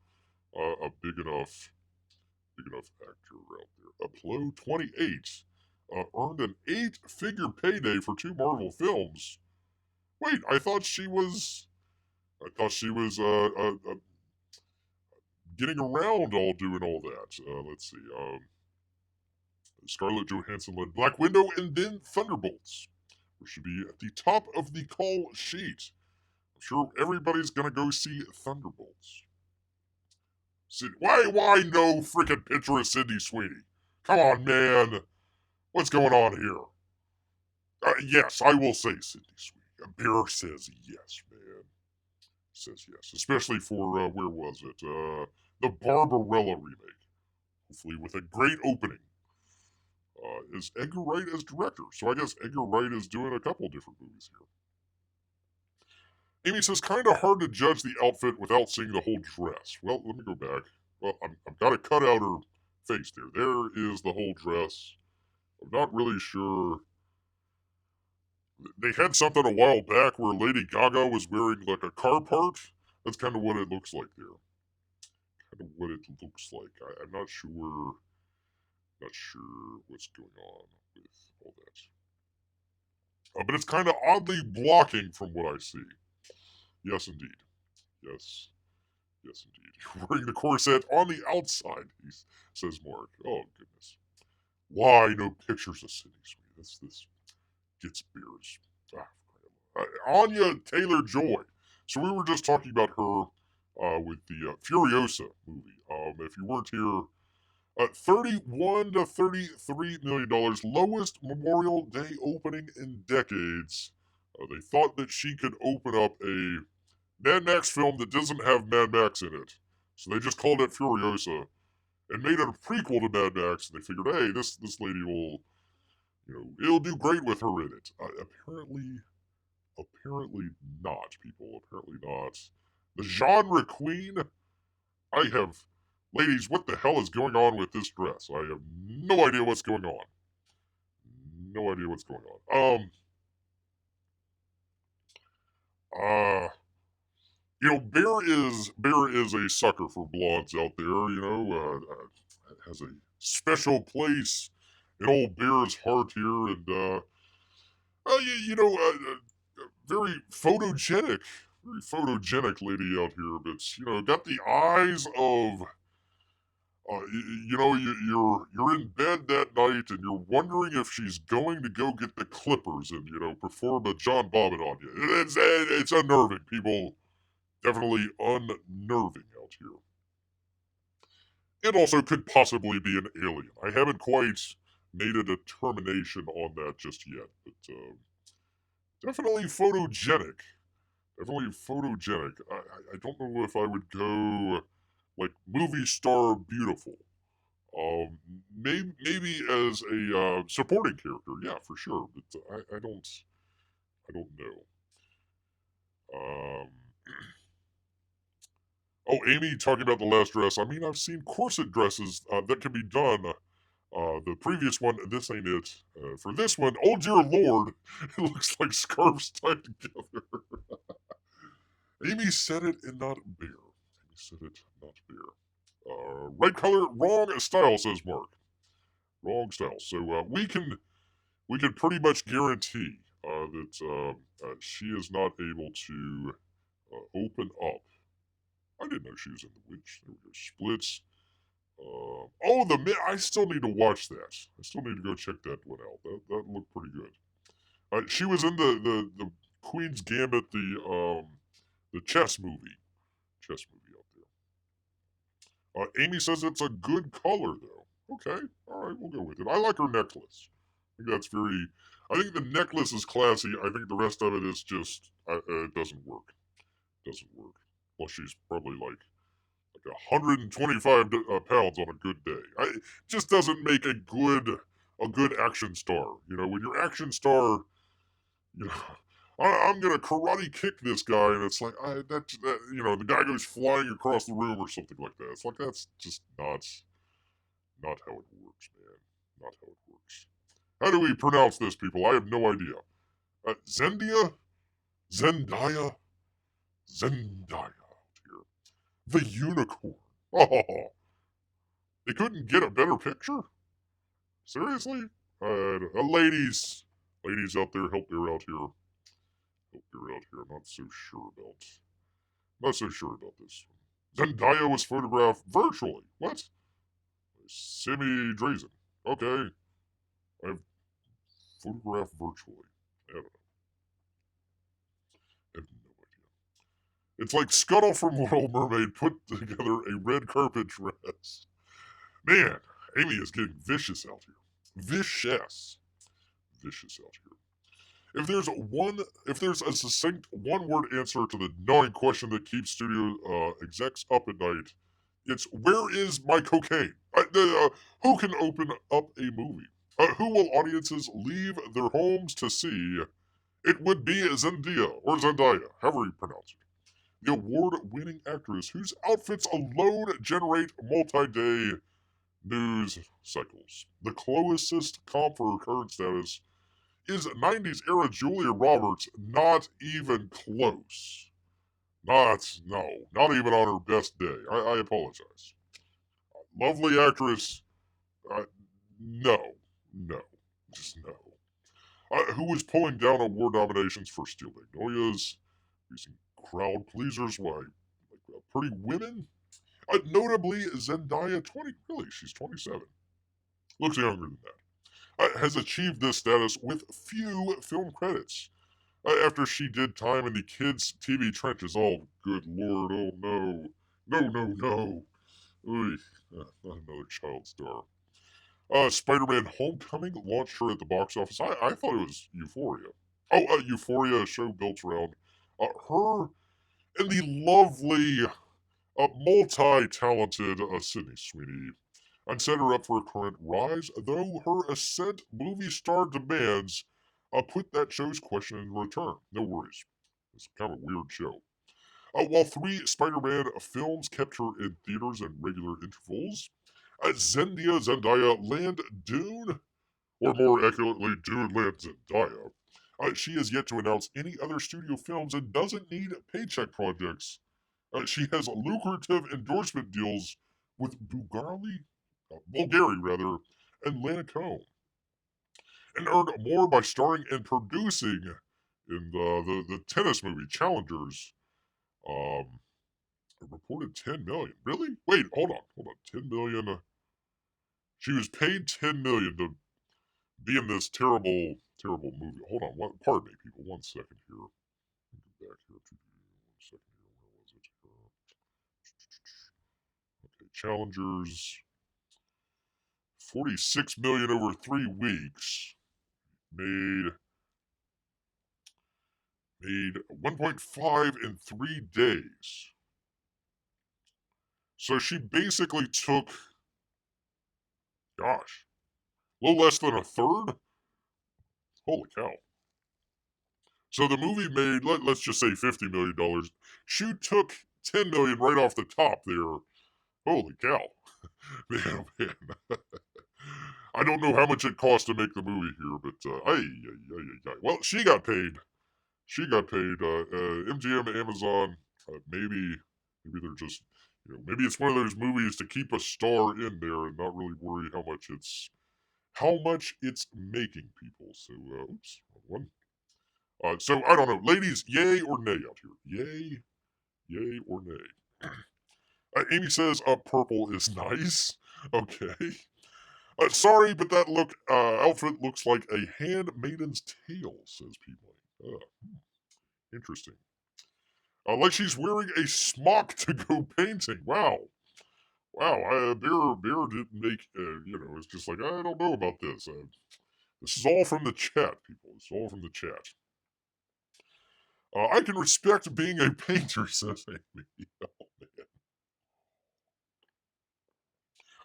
[SPEAKER 1] big enough actor out there. Apollo 28. earned an 8-figure payday for 2 Marvel films. Wait, I thought she was getting around all doing all that. Let's see. Scarlett Johansson led Black Widow and then Thunderbolts, which should be at the top of the call sheet. I'm sure everybody's gonna go see Thunderbolts. Why no freaking picture of Sydney Sweeney? Come on, man. What's going on here? Yes, I will say Sydney Sweeney. A bear says yes, man. Says yes, especially for where was it? The Barbarella remake. Hopefully with a great opening. Is Edgar Wright as director? So I guess Edgar Wright is doing a couple different movies here. Amy says, kind of hard to judge the outfit without seeing the whole dress. Well, let me go back. Well, I've got to cut out her face there. There is the whole dress. I'm not really sure. They had something a while back where Lady Gaga was wearing like a car part. That's kind of what it looks like there. Kind of what it looks like. I'm not sure. Not sure what's going on with all that. But it's kind of oddly blocking from what I see. Yes, indeed. Yes. Yes, indeed. You're wearing the corset on the outside, says Marc. Oh, goodness. Why no pictures of Sydney Sweeney? This gets beers. Anya Taylor-Joy. So we were just talking about her with the Furiosa movie. If you weren't here, $31 to $33 million, lowest Memorial Day opening in decades. They thought that she could open up a Mad Max film that doesn't have Mad Max in it. So they just called it Furiosa and made it a prequel to Mad Max. And they figured, hey, this lady will, it'll do great with her in it. Apparently not, people. Apparently not. The genre queen, ladies, what the hell is going on with this dress? I have no idea what's going on. No idea what's going on. Bear is a sucker for blondes out there, has a special place in old Bear's heart here, and, very photogenic lady out here, but, got the eyes of, you're in bed that night and you're wondering if she's going to go get the clippers and, perform a John Bobbitt on you. It's unnerving, people. Definitely unnerving out here. It also could possibly be an alien. I haven't quite made a determination on that just yet, but definitely photogenic. Definitely photogenic. I don't know if I would go like movie star beautiful. Maybe as a supporting character, yeah, for sure. But I don't know. Oh, Amy talking about the last dress. I mean, I've seen corset dresses that can be done. The previous one, this ain't it. For this one, oh dear lord, it looks like scarves tied together. Amy said it and not bear. Amy said it, not bear. Right color, wrong style, says Marc. Wrong style. So we can pretty much guarantee that she is not able to open up. I didn't know she was in The Witch. There we go. Splits. I still need to watch that. I still need to go check that one out. That looked pretty good. She was in the Queen's Gambit, the chess movie. Chess movie out there. Amy says it's a good color, though. Okay. All right, we'll go with it. I like her necklace. I think the necklace is classy. I think the rest of it is just, it doesn't work. Well, she's probably like 125 pounds on a good day. It just doesn't make a good action star. When your action star, I'm gonna karate kick this guy, and it's like the guy goes flying across the room or something like that. It's like that's just not how it works, man. Not how it works. How do we pronounce this, people? I have no idea. Zendaya. The unicorn. Oh, they couldn't get a better picture? Seriously? Ladies out there, help me out here. I'm not so sure about this. Zendaya was photographed virtually. What? Simi Drazen. Okay. I've photographed virtually. I don't know. I have no idea. It's like Scuttle from Little Mermaid put together a red carpet dress. Man, Amy is getting vicious out here. Vicious out here. If there's a succinct one-word answer to the gnawing question that keeps studio execs up at night, it's where is my cocaine? Who can open up a movie? Who will audiences leave their homes to see? It would be Zendaya, however you pronounce it. The award-winning actress whose outfits alone generate multi-day news cycles. The closest comp for her current status is 90s era Julia Roberts. Not even close. Not even on her best day. I apologize. Lovely actress. No. Just no. Who was pulling down award nominations for Steel Magnolias, using crowd pleasers like Pretty Women? Notably, Zendaya, she's 27. Looks younger than that. Has achieved this status with few film credits. After she did time in the kids' TV trenches. Oh, good lord, oh no. No. Oy, not another child star. Spider-Man Homecoming launched her at the box office. I thought it was Euphoria. Euphoria show built around her and the lovely, multi-talented Sydney Sweeney, and set her up for a current rise, though her ascent movie star demands put that show's question in return. No worries. It's kind of a weird show. While 3 Spider-Man films kept her in theaters in regular intervals, Zendaya land Dune, or more accurately, Dune land Zendaya. She has yet to announce any other studio films and doesn't need paycheck projects. She has lucrative endorsement deals with Bulgari rather, and Lancome, and earned more by starring and producing in the tennis movie Challengers. A reported 10 million. Really? Wait, hold on. 10 million. She was paid 10 million to be in this terrible movie. Hold on. Pardon me, people. 1 second here. Let me get back here to 1 second here. Where was it? Okay, Challengers. 46 million over 3 weeks. Made 1.5 in 3 days. So she basically took, gosh, a little less than a third? Holy cow. So the movie made, let's just say $50 million. She took $10 million right off the top there. Holy cow. Man, oh man. I don't know how much it cost to make the movie here, but, well, she got paid. MGM, Amazon, maybe they're just, maybe it's one of those movies to keep a star in there and not really worry how much it's making people. So, oops, wrong one. So I don't know, ladies, yay or nay out here? Yay or nay? Amy says, purple is nice. Okay. Sorry, but that outfit looks like a handmaiden's tale, says people. Interesting. Like she's wearing a smock to go painting. Wow. Bear didn't make, it's just like, I don't know about this. This is all from the chat, people. It's all from the chat. I can respect being a painter, says Amy. Oh,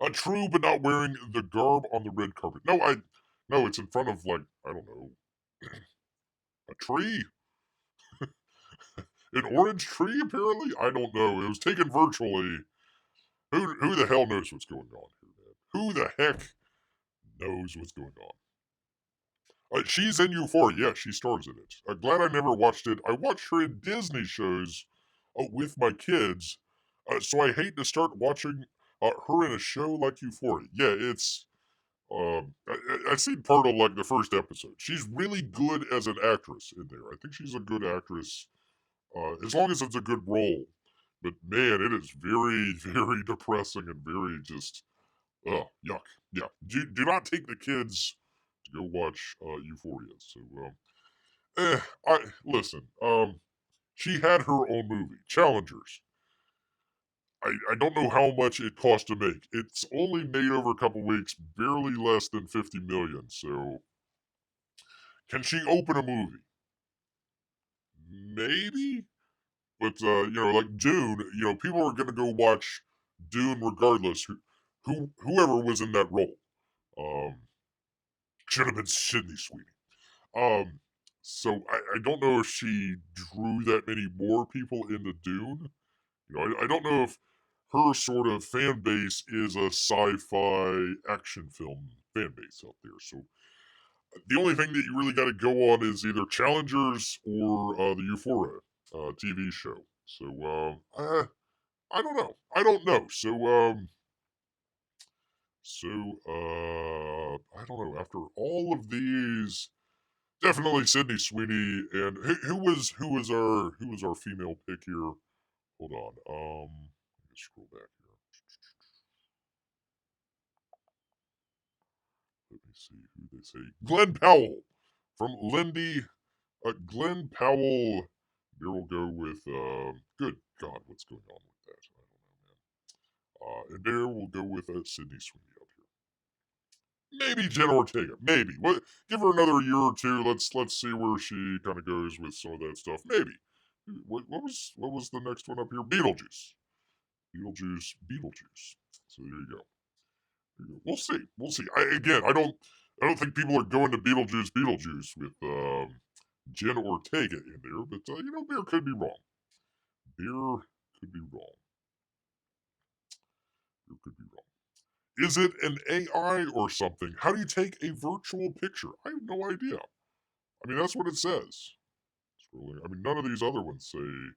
[SPEAKER 1] man. True, but not wearing the garb on the red carpet. No, it's in front of, like, I don't know, a tree? An orange tree, apparently? I don't know. It was taken virtually. Who the hell knows what's going on here, man? Who the heck knows what's going on? She's in Euphoria. Yeah, she stars in it. Glad I never watched it. I watched her in Disney shows with my kids, so I hate to start watching her in a show like Euphoria. Yeah, it's I've seen part of like the first episode. She's really good as an actress in there. I think she's a good actress, as long as it's a good role. But man, it is very, very depressing and very just, yuck. Yeah, do not take the kids to go watch Euphoria. So, I listen. She had her own movie, Challengers. I don't know how much it cost to make. It's only made over a couple weeks, barely less than 50 million. So, can she open a movie? Maybe, but like Dune. People are gonna go watch Dune regardless. Whoever was in that role, um, should have been Sydney Sweeney. Um, so I don't know if she drew that many more people into Dune. I don't know if her sort of fan base is a sci-fi action film fan base out there. So the only thing that you really got to go on is either Challengers or the Euphoria TV show. So I don't know. I don't know. So I don't know. After all of these, definitely Sydney Sweeney, and who was our female pick here? Hold on. Let me scroll back here. Let me see who they say. Glenn Powell from Lindy. Glenn Powell. Here we'll go with. Good God, what's going on with that? I don't know, man. And there we'll go with Sydney Sweeney up here. Maybe Jenna Ortega. Maybe. Give her another year or two. Let's see where she kind of goes with some of that stuff. Maybe. What was the next one up here? Beetlejuice. Beetlejuice. So there you go. We'll see. We'll see. I don't think people are going to Beetlejuice with Jen Ortega in there, but Beer could be wrong. Beer could be wrong. Beer could be wrong. Is it an AI or something? How do you take a virtual picture? I have no idea. I mean, that's what it says. None of these other ones say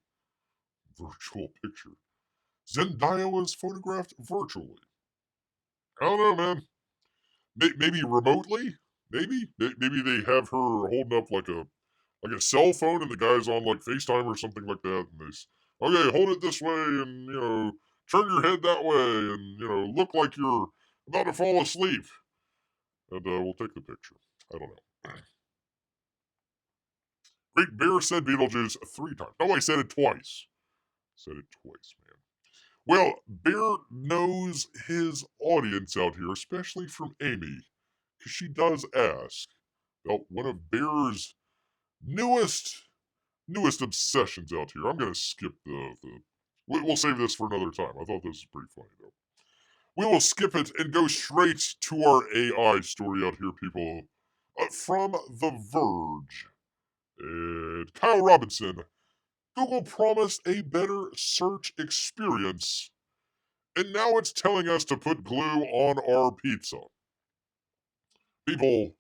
[SPEAKER 1] virtual picture. Zendaya was photographed virtually. I don't know, man. Maybe remotely. Maybe they have her holding up like a cell phone, and the guy's on like FaceTime or something like that, and okay, hold it this way, and turn your head that way, and look like you're about to fall asleep, and we'll take the picture. I don't know. Great Bear said Beetlejuice 3 times. No, I said it twice. Said it twice, man. Well, Bear knows his audience out here, especially from Amy, because she does ask about one of Bear's newest obsessions out here. I'm gonna skip the. We'll save this for another time. I thought this was pretty funny though. We will skip it and go straight to our AI story out here, people. From The Verge. And Kyle Robinson. Google promised a better search experience, and now it's telling us to put glue on our pizza. People,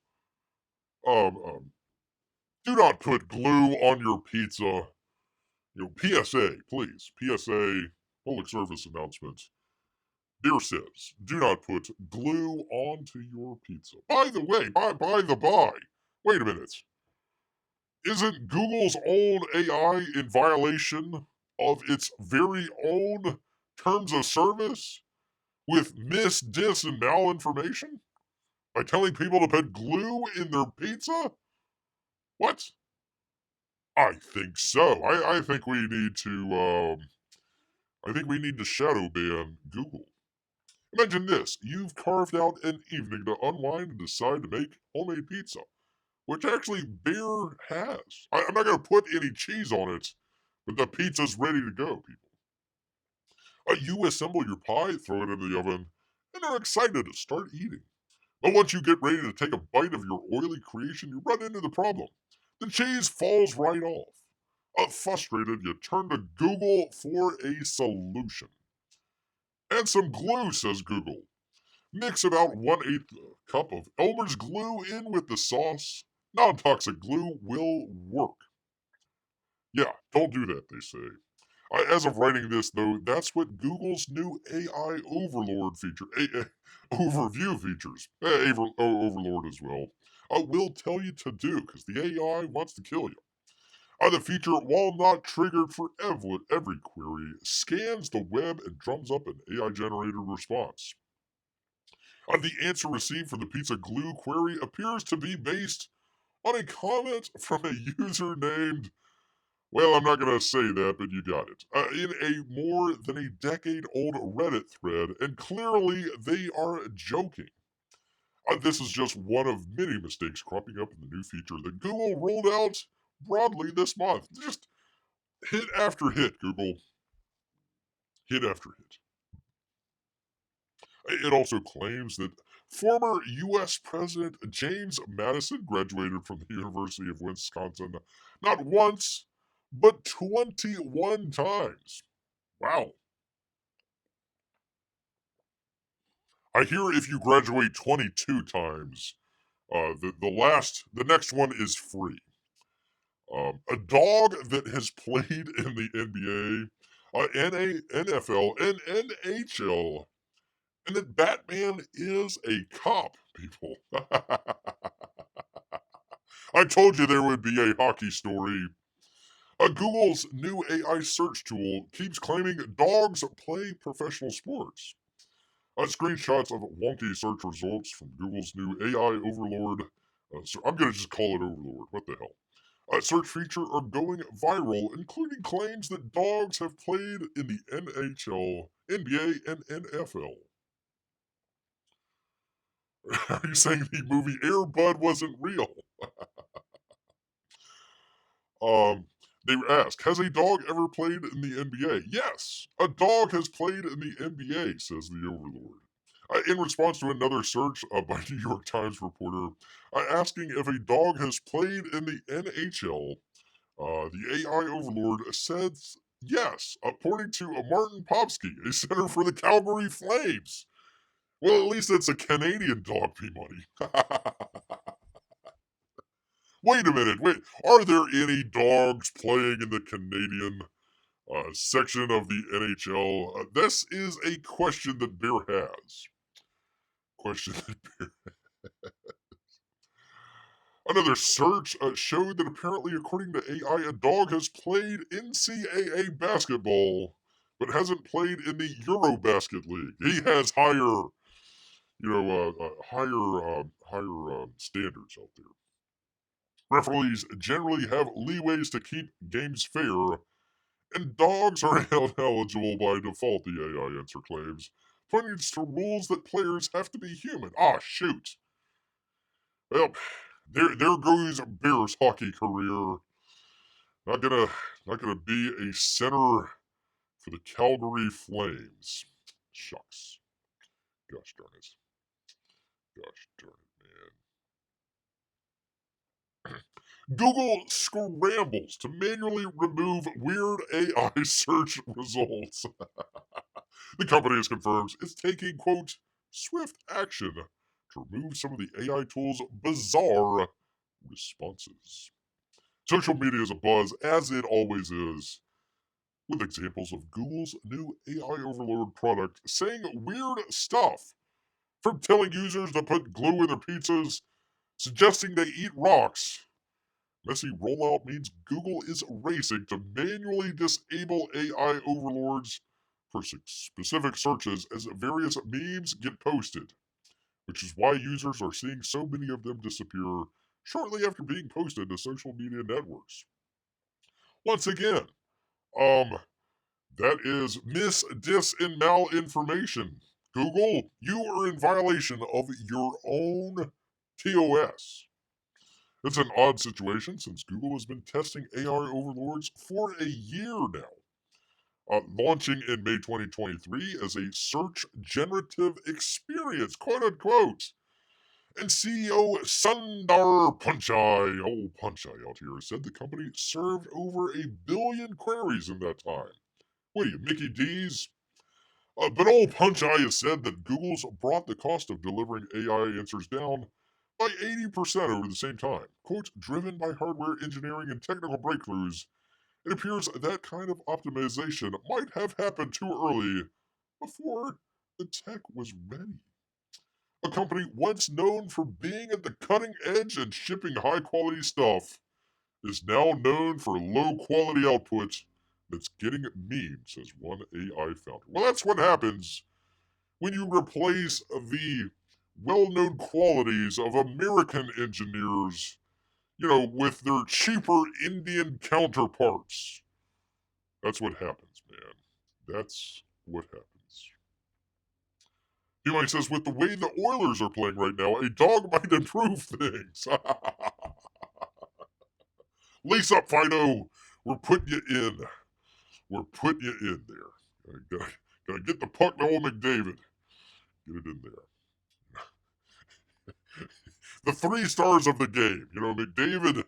[SPEAKER 1] do not put glue on your pizza. PSA, please. PSA, public service announcement. Dear says, do not put glue onto your pizza. By the way, by the by, wait a minute. Isn't Google's own AI in violation of its very own terms of service with mis, dis, and malinformation? By telling people to put glue in their pizza? What? I think so. I think we need to shadow ban Google. Imagine this. You've carved out an evening to unwind and decide to make homemade pizza, which actually Beer has. I'm not going to put any cheese on it, but the pizza's ready to go, people. You assemble your pie, throw it in the oven, and are excited to start eating. But once you get ready to take a bite of your oily creation, you run into the problem. The cheese falls right off. Frustrated, you turn to Google for a solution. Add some glue, says Google. Mix about 1/8 cup of Elmer's glue in with the sauce. Non-toxic glue will work. Yeah, don't do that, they say. As of writing this, though, that's what Google's new AI Overlord feature, overview features, Overlord as well, will tell you to do, because the AI wants to kill you. The feature, while not triggered for every query, scans the web and drums up an AI-generated response. The answer received for the pizza glue query appears to be based on a comment from a user named, well, I'm not going to say that, but you got it, in a more than a decade-old Reddit thread, and clearly they are joking. This is just one of many mistakes cropping up in the new feature that Google rolled out broadly this month. Just hit after hit, Google. Hit after hit. It also claims that former U.S. President James Madison graduated from the University of Wisconsin not once, but 21 times. Wow. I hear if you graduate 22 times, the next one is free. A dog that has played in the NBA, NFL, and NHL, and that Batman is a cop, people. I told you there would be a hockey story. Google's new AI search tool keeps claiming dogs play professional sports. Screenshots of wonky search results from Google's new AI Overlord. So I'm going to just call it Overlord. What the hell? Search feature are going viral, including claims that dogs have played in the NHL, NBA, and NFL. Are you saying the movie Air Bud wasn't real? Um, they ask, has a dog ever played in the NBA? Yes, a dog has played in the NBA, says the Overlord. In response to another search by New York Times reporter asking if a dog has played in the NHL, the AI Overlord says yes, according to Martin Popsky, a center for the Calgary Flames. Well, at least it's a Canadian dog, P-Money. Wait a minute, wait. Are there any dogs playing in the Canadian section of the NHL? This is a question that Bear has. Question that Bear. Another search showed that apparently, according to AI, a dog has played NCAA basketball, but hasn't played in the Eurobasket League. He has higher standards out there. Referees generally have leeways to keep games fair, and dogs are held eligible by default, the AI answer claims, pointing to rules that players have to be human. Ah, shoot. Well, there goes Bear's hockey career. Not gonna not gonna be a center for the Calgary Flames. Shucks. Gosh darn it. Gosh darn it, man. Google scrambles to manually remove weird AI search results. The company has confirmed it's taking, quote, swift action to remove some of the AI tool's bizarre responses. Social media is abuzz, as it always is, with examples of Google's new AI Overlord product saying weird stuff, from telling users to put glue in their pizzas, suggesting they eat rocks. Messy rollout means Google is racing to manually disable AI overlords for specific searches as various memes get posted, which is why users are seeing so many of them disappear shortly after being posted to social media networks. Once again, that is mis, dis, and malinformation. Google, you are in violation of your own TOS. It's an odd situation since Google has been testing AI overlords for a year now, launching in May 2023 as a search generative experience, quote unquote. And CEO Sundar Pichai, old Pichai out here, said the company served over 1 billion queries in that time. What are you, Mickey D's? But old Pichai has said that Google's brought the cost of delivering AI answers down by 80% over the same time. Quote, driven by hardware engineering and technical breakthroughs, It appears that kind of optimization might have happened too early before the tech was ready. A company once known for being at the cutting edge and shipping high quality stuff is now known for low quality output that's getting memed, says one AI founder. Well, that's what happens when you replace the well known qualities of American engineers, with their cheaper Indian counterparts. That's what happens, man. That's what happens. Eli says, with the way the Oilers are playing right now, a dog might improve things. Lace up, Fido. We're putting you in. We're putting you in there. Gotta get the puck to old McDavid. Get it in there. The 3 stars of the game. McDavid,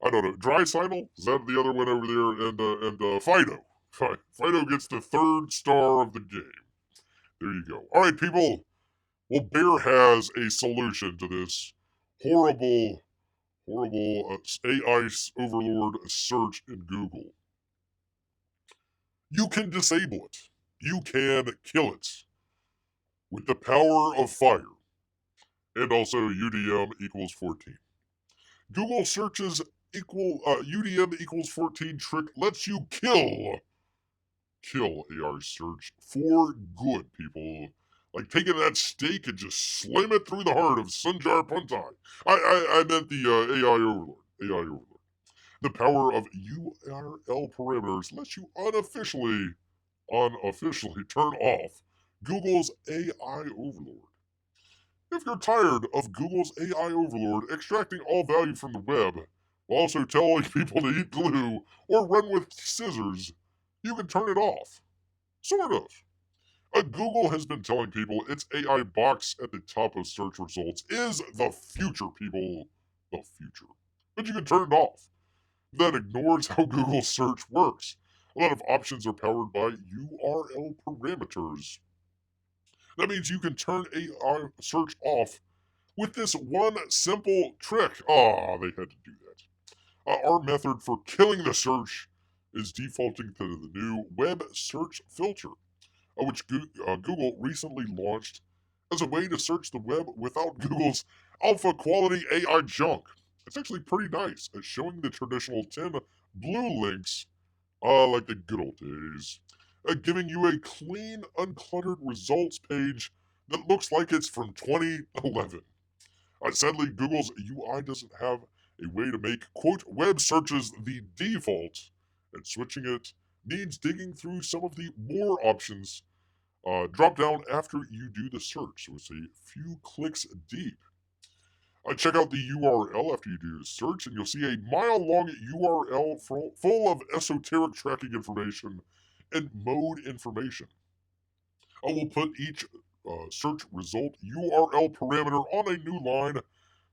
[SPEAKER 1] I don't know, Draisaitl? Is that the other one over there? And Fido. Fido gets the 3rd star of the game. There you go. All right, people. Well, Bear has a solution to this horrible AI overlord search in Google. You can disable it. You can kill it with the power of fire. And also UDM equals 14. Google searches UDM equals 14 trick lets you kill AI search for good, people. Like taking that stake and just slam it through the heart of Sunjar Puntai. I meant the AI overlord. AI overlord. The power of URL parameters lets you unofficially turn off Google's AI overlord. If you're tired of Google's AI overlord extracting all value from the web, while also telling people to eat glue or run with scissors, you can turn it off. Sort of. Google has been telling people its AI box at the top of search results is the future, people. The future. But you can turn it off. That ignores how Google search works. A lot of options are powered by URL parameters. That means you can turn AI search off with this one simple trick. They had to do that. Our method for killing the search is defaulting to the new web search filter, which Google recently launched as a way to search the web without Google's alpha quality AI junk. It's actually pretty nice at showing the traditional 10 blue links, like the good old days, giving you a clean, uncluttered results page that looks like it's from 2011. Sadly, Google's UI doesn't have a way to make, quote, web searches the default, and switching it means digging through some of the more options drop down after you do the search, so it's a few clicks deep. Check out the URL after you do the search, and you'll see a mile-long URL full of esoteric tracking information and mode information. We'll put each search result URL parameter on a new line,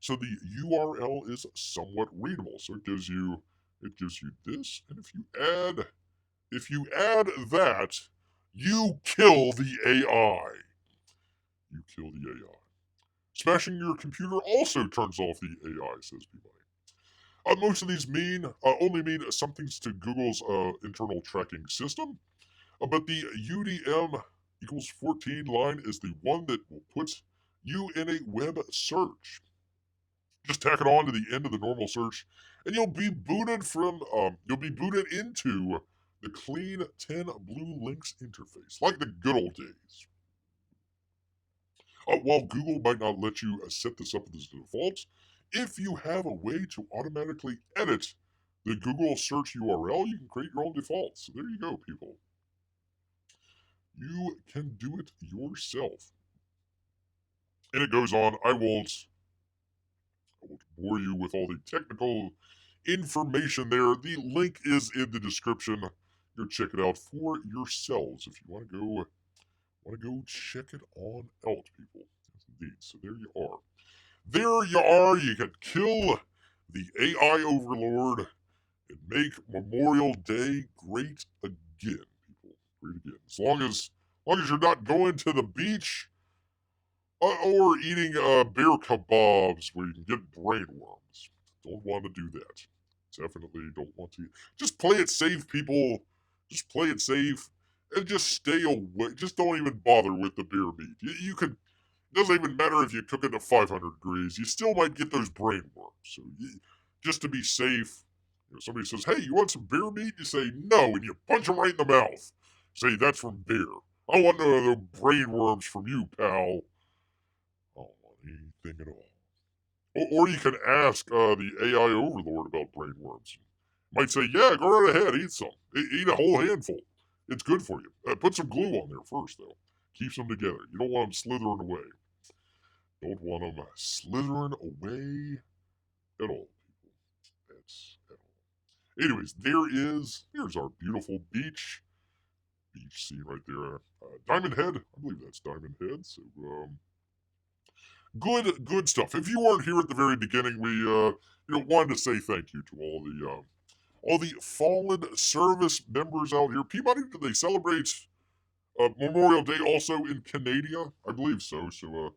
[SPEAKER 1] so the URL is somewhat readable. So it gives you this, and if you add that, you kill the AI. You kill the AI. Smashing your computer also turns off the AI, says Peabody. Most of these only mean somethings to Google's internal tracking system, but the UDM equals 14 line is the one that will put you in a web search. Just tack it on to the end of the normal search, and you'll be booted into the clean 10 blue links interface, like the good old days. While Google might not let you set this up as the default, if you have a way to automatically edit the Google search URL, you can create your own defaults. So there you go, people. You can do it yourself. And it goes on. I won't bore you with all the technical information there. The link is in the description. Go check it out for yourselves if you want to go check it on out, people. Yes, indeed. So there you are. There you are. You can kill the AI overlord and make Memorial Day great again, people. Great again. As long as you're not going to the beach or eating bear kebabs where you can get brain worms. Don't want to do that. Definitely don't want to. Just play it safe, people. Just play it safe. And just stay away. Just don't even bother with the bear meat. You could. It doesn't even matter if you cook it to 500 degrees. You still might get those brain worms. So just to be safe, somebody says, "Hey, you want some bear meat?" You say no, and you punch them right in the mouth. Say that's from bear. I don't want none of the brain worms from you, pal. I don't want anything at all. Or you can ask the AI overlord about brain worms. Might say, "Yeah, go right ahead, eat some. Eat a whole handful. It's good for you. Put some glue on there first, though. Keeps them together. You don't want them slithering away. Don't want them slithering away at all, people. That's at all. Anyways, here's our beautiful beach scene right there. Diamond Head, I believe that's Diamond Head. So, good stuff. If you weren't here at the very beginning, we wanted to say thank you to all the fallen service members out here. Peabody, do they celebrate Memorial Day also in Canada? I believe so. So,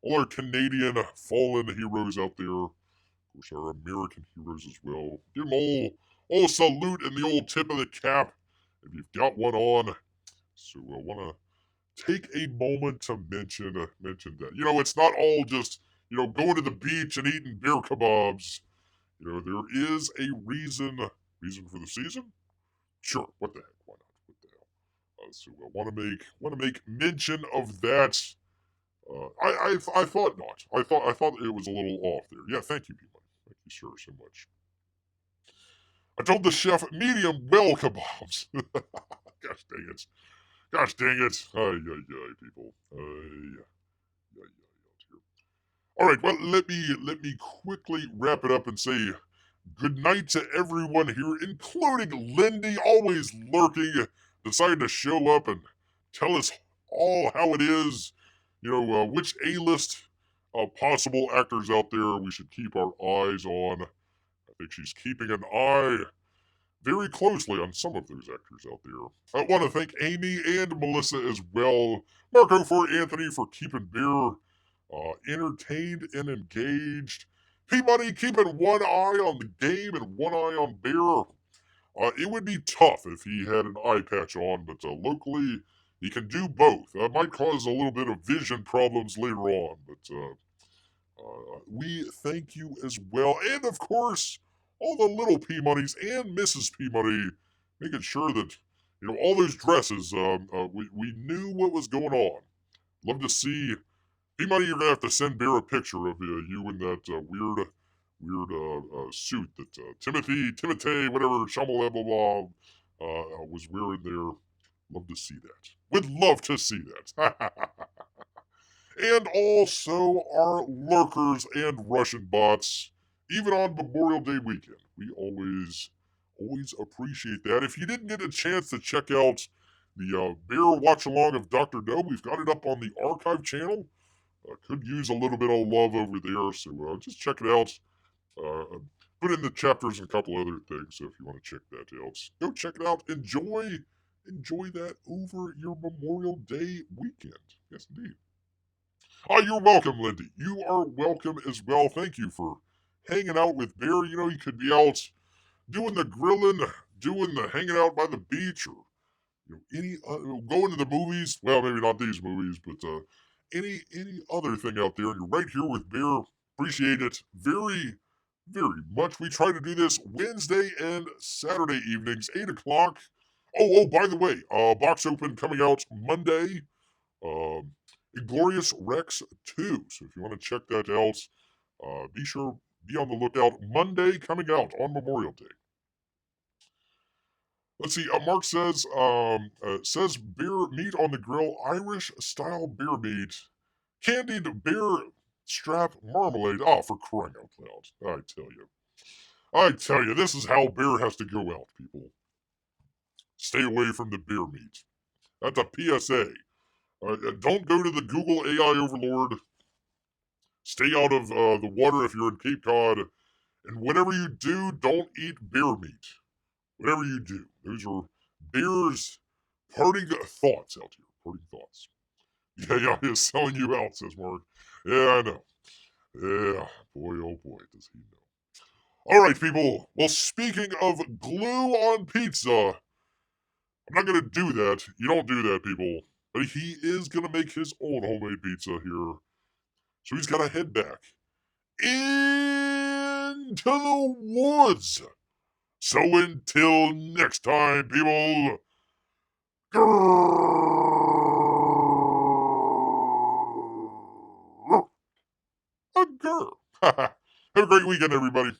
[SPEAKER 1] all our Canadian fallen heroes out there, of course, our American heroes as well. Give them all a salute and the old tip of the cap if you've got one on. So, I want to take a moment to mention that. It's not all just going to the beach and eating beer kebabs. There is a reason for the season. Sure, what the heck? Why not? What the hell? So I want to make mention of that. I thought not. I thought it was a little off there. Yeah, thank you, people. Thank you, sir, so much. I told the chef medium well kebabs. Gosh dang it. Gosh dang it. Ay, ay, ay, people. Ay, ay, ay, all right, well, let me quickly wrap it up and say good night to everyone here, including Lindy, always lurking, decided to show up and tell us all how it is. Which A-list possible actors out there we should keep our eyes on. I think she's keeping an eye very closely on some of those actors out there. I want to thank Amy and Melissa as well. Marco for Anthony for keeping beer entertained and engaged. Peabody keeping one eye on the game and one eye on beer. It would be tough if he had an eye patch on, but locally he can do both. Might cause a little bit of vision problems later on, but we thank you as well. And of course, all the little Peabodys and Mrs. Peabody, making sure that, all those dresses, we knew what was going on. Love to see. Peabody, you're going to have to send Bear a picture of you in that weird suit that Timothy, whatever, Shamalabla was wearing there. Love to see that. Would love to see that. And also our lurkers and Russian bots, even on Memorial Day weekend. We always appreciate that. If you didn't get a chance to check out the Bear Watch Along of Dr. No, we've got it up on the archive channel. Could use a little bit of love over there, so just check it out. Put in the chapters and a couple other things, so if you want to check that out, go check it out. Enjoy that over your Memorial Day weekend. Yes, indeed. Oh, you're welcome, Lindy. You are welcome as well. Thank you for hanging out with Bear. You could be out doing the grilling, doing the hanging out by the beach, or any going to the movies. Well, maybe not these movies, but any other thing out there. And you're right here with Bear. Appreciate it very, very much. We try to do this Wednesday and Saturday evenings, 8 o'clock. Oh, by the way, box open coming out Monday. Inglorious Rex 2. So if you want to check that out, be sure be on the lookout. Monday coming out on Memorial Day. Let's see. Marc says beer meat on the grill, Irish style beer meat, candied beer strap marmalade. Oh, for crying out loud! I tell you, this is how beer has to go out, people. Stay away from the beer meat. That's a PSA. Don't go to the Google AI overlord. Stay out of the water if you're in Cape Cod. And whatever you do, don't eat bear meat. Whatever you do. Those are Bear's parting thoughts out here. Parting thoughts. Yeah, he's selling you out, says Marc. Yeah, I know. Yeah, boy, oh boy, does he know. All right, people. Well, speaking of glue on pizza, I'm not going to do that. You don't do that, people. But he is going to make his own homemade pizza here. So he's got to head back into the woods. So until next time, people. Grrr. Have a great weekend, everybody.